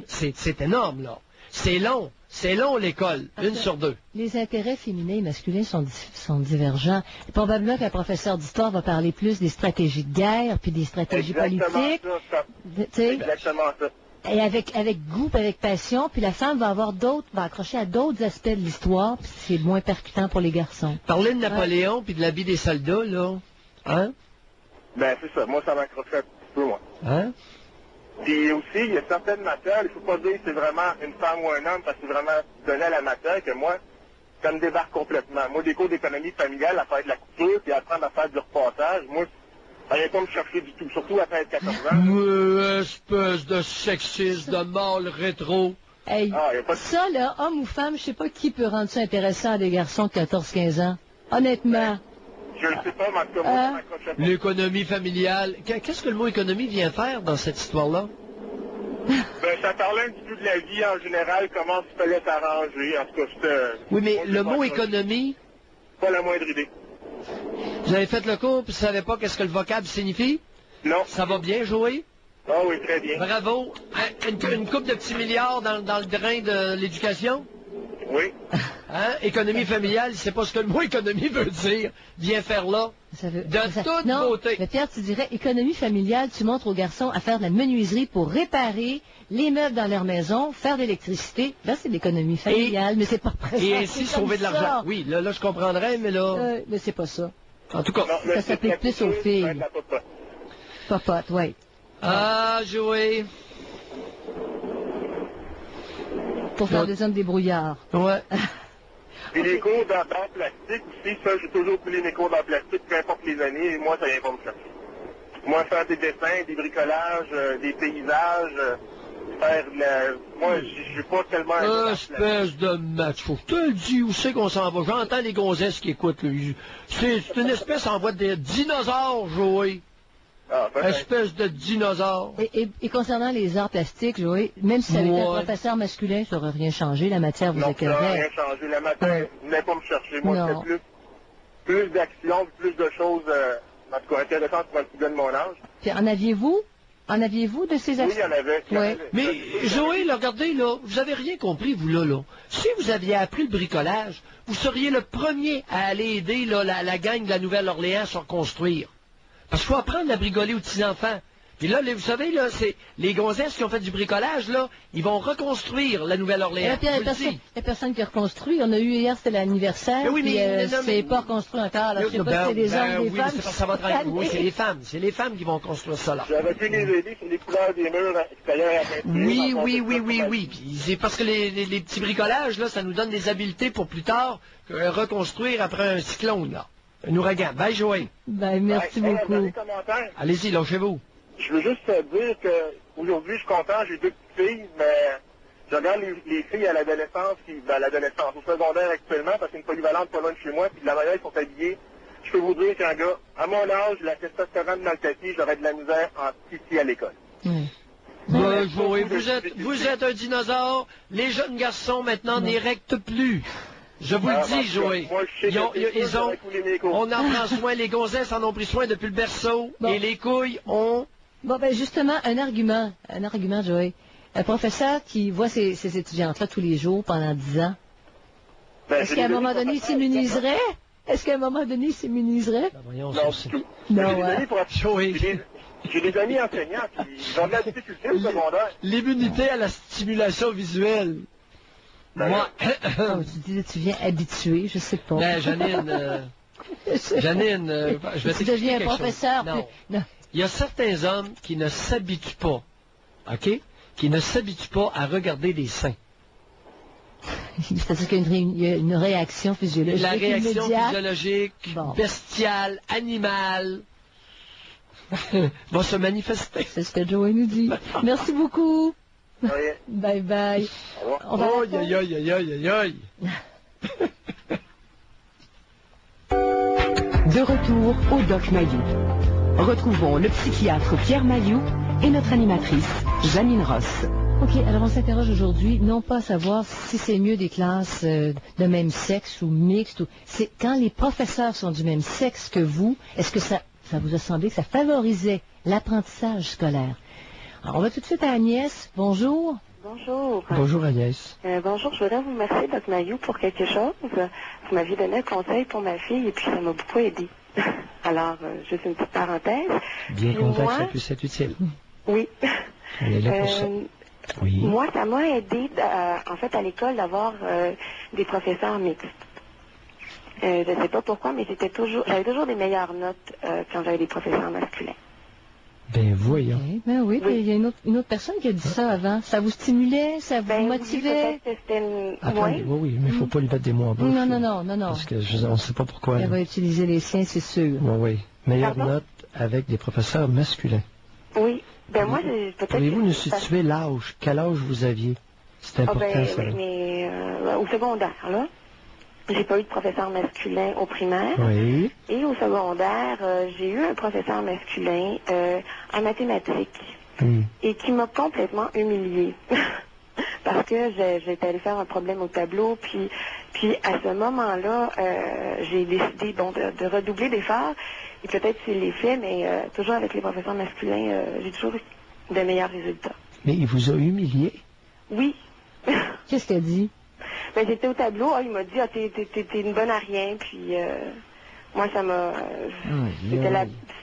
C'est énorme, là. C'est long l'école, une sur deux. Les intérêts féminins et masculins sont divergents. Probablement qu'un professeur d'histoire va parler plus des stratégies de guerre, puis des stratégies politiques. Exactement ça. Et avec goût, avec passion, puis la femme va accrocher à d'autres aspects de l'histoire, puis c'est moins percutant pour les garçons. Parler de Napoléon, puis de l'habit des soldats, là, hein? Ben, c'est ça. Moi, ça m'accrocherait un petit peu, moi. Hein? Puis aussi, il y a certaines matières, il ne faut pas dire que c'est vraiment une femme ou un homme, parce que c'est vraiment donné à la matière que moi, ça me débarque complètement. Moi, des cours d'économie familiale, à faire de la couture, puis apprendre à faire du reportage, moi, ça vient pas me chercher du tout, surtout après 14 ans. Espèce de sexiste, de mâle rétro. Hey, ça, là, homme ou femme, je sais pas qui peut rendre ça intéressant à des garçons de 14-15 ans. Honnêtement. Je ne sais pas, mais en tout cas, moi, ça m'accrochait pas. L'économie familiale. Qu'est-ce que le mot économie vient faire dans cette histoire-là? Ben, ça parlait un petit peu de la vie en général, comment il fallait s'arranger. En tout cas, c'était... Oui, mais le mot économie... Pas la moindre idée. Vous avez fait le cours, puis vous ne savez pas qu'est-ce que le vocable signifie? Non. Ça va bien, Joey? Ah oui, très bien. Bravo. Une coupe de petits milliards dans le drain de l'éducation? Oui. Hein? Économie familiale, il ne sait pas ce que le mot économie veut dire. Viens faire là. Toute non, beauté. Mais Pierre, tu dirais économie familiale, tu montres aux garçons à faire de la menuiserie pour réparer les meubles dans leur maison, faire de l'électricité. Là, c'est l'économie familiale, mais c'est pas présent. Et ainsi sauver de l'argent. Oui, là, je comprendrais, mais là... mais c'est pas ça. En tout cas, ça s'applique plus aux filles. Popote, oui. Ah, Joey. Pour faire des hommes débrouillards. Ouais. Et les cours d'art plastique aussi, ça, j'ai toujours voulu les cours d'art plastique, peu importe les années, et moi, ça vient pas me chercher. Moi, faire des dessins, des bricolages, des paysages, faire de la... Moi, je suis pas tellement... Espèce de macho. Je te le dis, où c'est qu'on s'en va? J'entends les gonzesses qui écoutent. C'est une espèce en voie de dinosaure, Joey. Ah, espèce de dinosaure. Et concernant les arts plastiques, Joey, même si ça avait été un professeur masculin, ça n'aurait rien changé, la matière vous éclairait. Non, ça n'aurait rien changé, la matière ne venait pas me chercher. Moi, c'était plus d'action, plus de choses, en tout cas, intéressantes pour un petit gars de mon âge. Puis en aviez-vous de ces actions? Oui, il y en avait. Ouais. Mais, Joey, là, regardez, là, vous avez rien compris, vous, là. Si vous aviez appris le bricolage, vous seriez le premier à aller aider, là, la gang de la Nouvelle-Orléans à se reconstruire. Parce qu'il faut apprendre à bricoler aux petits-enfants. Puis là, vous savez, là, c'est les gonzesses qui ont fait du bricolage, là, ils vont reconstruire la Nouvelle-Orléans. Il n'y a personne qui reconstruit. On a eu hier, c'était l'anniversaire, puis c'est pas reconstruit encore. Alors, je sais pas si c'est des hommes ou des femmes. Ça va être oui, c'est les femmes. C'est les femmes qui vont construire ça, là. J'aurais pu les aider sur les couleurs des murs extérieurs à peinture. Oui. Puis c'est parce que les petits bricolages, là, ça nous donne des habiletés pour plus tard reconstruire après un cyclone, là. Un ouragan. Bye, Joël. Ben, merci beaucoup. Allez-y, lâchez-vous. Je veux juste te dire qu'aujourd'hui, je suis content, j'ai 2 petites filles, mais je regarde les filles à l'adolescence, au secondaire actuellement, parce qu'il y a une polyvalente pas loin de chez moi, puis de la manière ils sont habillés. Je peux vous dire qu'un gars, à mon âge, la testostérone dans le tapis, j'aurais de la misère ici à l'école. Joël, vous êtes un dinosaure. Les jeunes garçons, maintenant, n'érectent plus. Je vous le dis, Joël. On en prend soin, les gonzesses en ont pris soin depuis le berceau, et les couilles ont... Bon, ben justement, un argument, Joël. Un professeur qui voit ses étudiantes-là tous les jours pendant 10 ans, est-ce qu'à un moment donné, il s'immuniserait? Voyons, J'ai des amis enseignants qui ont de la difficulté au secondaire. L'immunité à la stimulation visuelle. Moi, tu viens habitué, je sais pas. Ben, Janine, je vais tu deviens un professeur. Non. Il y a certains hommes qui ne s'habituent pas, OK? Qui ne s'habituent pas à regarder des seins. C'est-à-dire qu'il y a une réaction physiologique. La réaction immédiate. physiologique, bestiale, animale, va se manifester. C'est ce que Joey nous dit. Merci beaucoup. Bye bye. Aïe. De retour au Doc Mayou. Retrouvons le psychiatre Pierre Mayou et notre animatrice Janine Ross. Ok, alors on s'interroge aujourd'hui, non pas à savoir si c'est mieux des classes de même sexe ou mixtes, c'est quand les professeurs sont du même sexe que vous, est-ce que ça vous a semblé que ça favorisait l'apprentissage scolaire? Alors, on va tout de suite à Agnès. Bonjour. Bonjour. Bonjour Agnès. Bonjour, je voudrais vous remercier, Doc Mayou, pour quelque chose. Vous m'aviez donné un conseil pour ma fille et puis ça m'a beaucoup aidé. Alors, juste une petite parenthèse. Bien content que ça puisse être utile. Oui. On est là pour ça. Oui. Moi, ça m'a aidé, en fait, à l'école, d'avoir des professeurs mixtes. Je ne sais pas pourquoi, mais j'avais toujours des meilleures notes quand j'avais des professeurs masculins. Ben voyons. Okay. Ben oui, il y a une autre personne qui a dit ça avant. Ça vous stimulait, ça vous motivait? Attendez, oui, mais il ne faut pas lui mettre des mots en bouche. Non. Parce que on ne sait pas pourquoi. Elle va utiliser les siens, c'est sûr. Oui. Meilleure note avec des professeurs masculins. Oui. Ben moi, peut-être... Pourriez-vous nous situer l'âge? Quel âge vous aviez? C'est important, ça. Mais au secondaire, là. j'ai pas eu de professeur masculin au primaire. Oui. Et au secondaire, j'ai eu un professeur masculin en mathématiques et qui m'a complètement humiliée. Parce que j'étais allée faire un problème au tableau, puis à ce moment-là, j'ai décidé de redoubler d'efforts. Et peut-être c'est l'effet, mais toujours avec les professeurs masculins, j'ai toujours eu de meilleurs résultats. Mais il vous a humilié? Oui. Qu'est-ce qu'elle dit? Ben, j'étais au tableau, il m'a dit, t'es une bonne à rien, puis moi, ça m'a...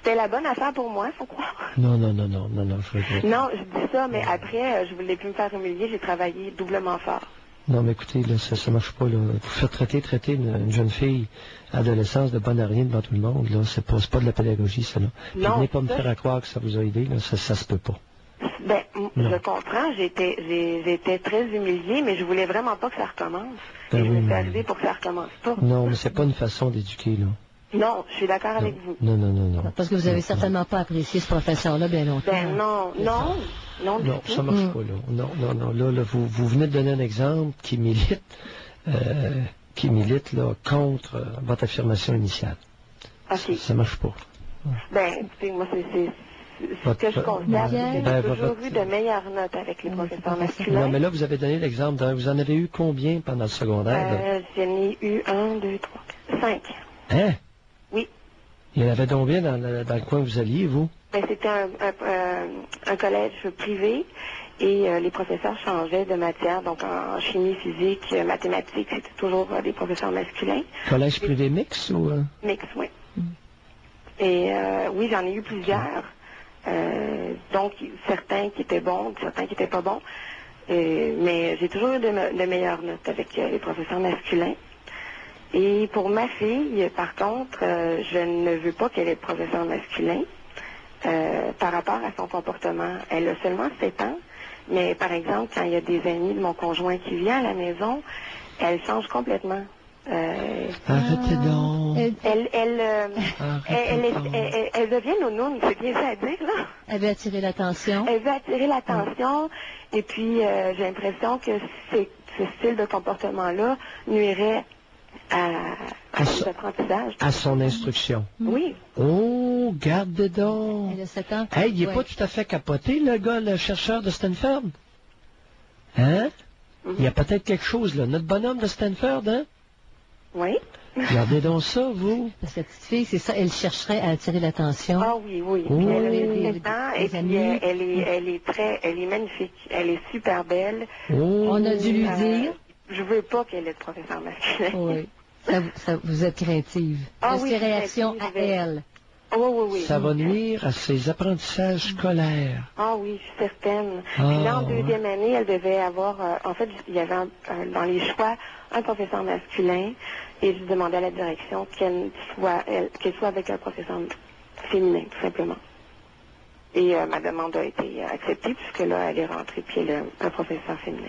C'était la bonne affaire pour moi, faut croire. Non, je regrette. Non, je dis ça, mais après, je voulais plus me faire humilier, j'ai travaillé doublement fort. Non, mais écoutez, là, ça marche pas, là. Vous faites traiter une jeune fille adolescence de bonne à rien devant tout le monde, là. C'est pas de la pédagogie, ça, là. Puis venez pas me faire croire que ça vous a aidé, là. Ça se peut pas. Ben, je comprends, j'étais très humiliée, mais je voulais vraiment pas que ça recommence. Et je me suis arrivée pour que ça recommence pas. Non, mais c'est pas une façon d'éduquer, là. Non, je suis d'accord avec vous. Non. Parce que vous avez certainement pas apprécié ce professeur-là bien longtemps. Ben non, ça marche pas, là. Non. Là, vous venez de donner un exemple qui milite là, contre votre affirmation initiale. Okay. Ça marche pas. Ben, écoutez, moi, c'est ce que je constate, c'est que j'ai toujours eu de meilleures notes avec les professeurs masculins. Non, mais là, vous avez donné l'exemple vous en avez eu combien pendant le secondaire? J'en ai eu 1, 2, 3, 5. Hein? Oui. Il y en avait combien dans le coin où vous alliez, vous? Ben, c'était un collège privé et les professeurs changeaient de matière. Donc, en chimie, physique, mathématiques, c'était toujours des professeurs masculins. Collège privé mix ou? Mix, oui. Et oui, j'en ai eu plusieurs. Donc, certains qui étaient bons, certains qui n'étaient pas bons. Mais j'ai toujours eu de meilleures notes avec les professeurs masculins. Et pour ma fille, par contre, je ne veux pas qu'elle ait de professeur masculin par rapport à son comportement. Elle a seulement 7 ans, mais par exemple, quand il y a des amis de mon conjoint qui viennent à la maison, elle change complètement. Arrêtez donc. Elle devient nounoune, c'est bien ça à dire, là. Elle veut attirer l'attention. Elle veut attirer l'attention, et puis j'ai l'impression que ce style de comportement-là nuirait à son apprentissage. À son instruction. Oui. Oh, garde donc. Elle a 7 ans. Hey, il n'est pas tout à fait capoté, le gars, le chercheur de Stanford. Hein? Il y a peut-être quelque chose, là. Notre bonhomme de Stanford, hein? Oui. Regardez donc ça, vous. Parce que la petite fille, c'est ça, elle chercherait à attirer l'attention. Ah oui. Oh. Puis elle a 7 ans, et puis elle est magnifique. Elle est super belle. Oh. On a dû lui dire. Je veux pas qu'elle ait de professeur masculin. Oui. Vous êtes craintive. Ah de ses réactions à elle. Oui. Ça va nuire à ses apprentissages scolaires. Ah oui, je suis certaine. Puis là, en deuxième année, elle devait avoir... en fait, il y avait dans les choix un professeur masculin et je demandais à la direction qu'elle soit avec un professeur féminin, tout simplement. Et ma demande a été acceptée puisque là, elle est rentrée puis elle a un professeur féminin.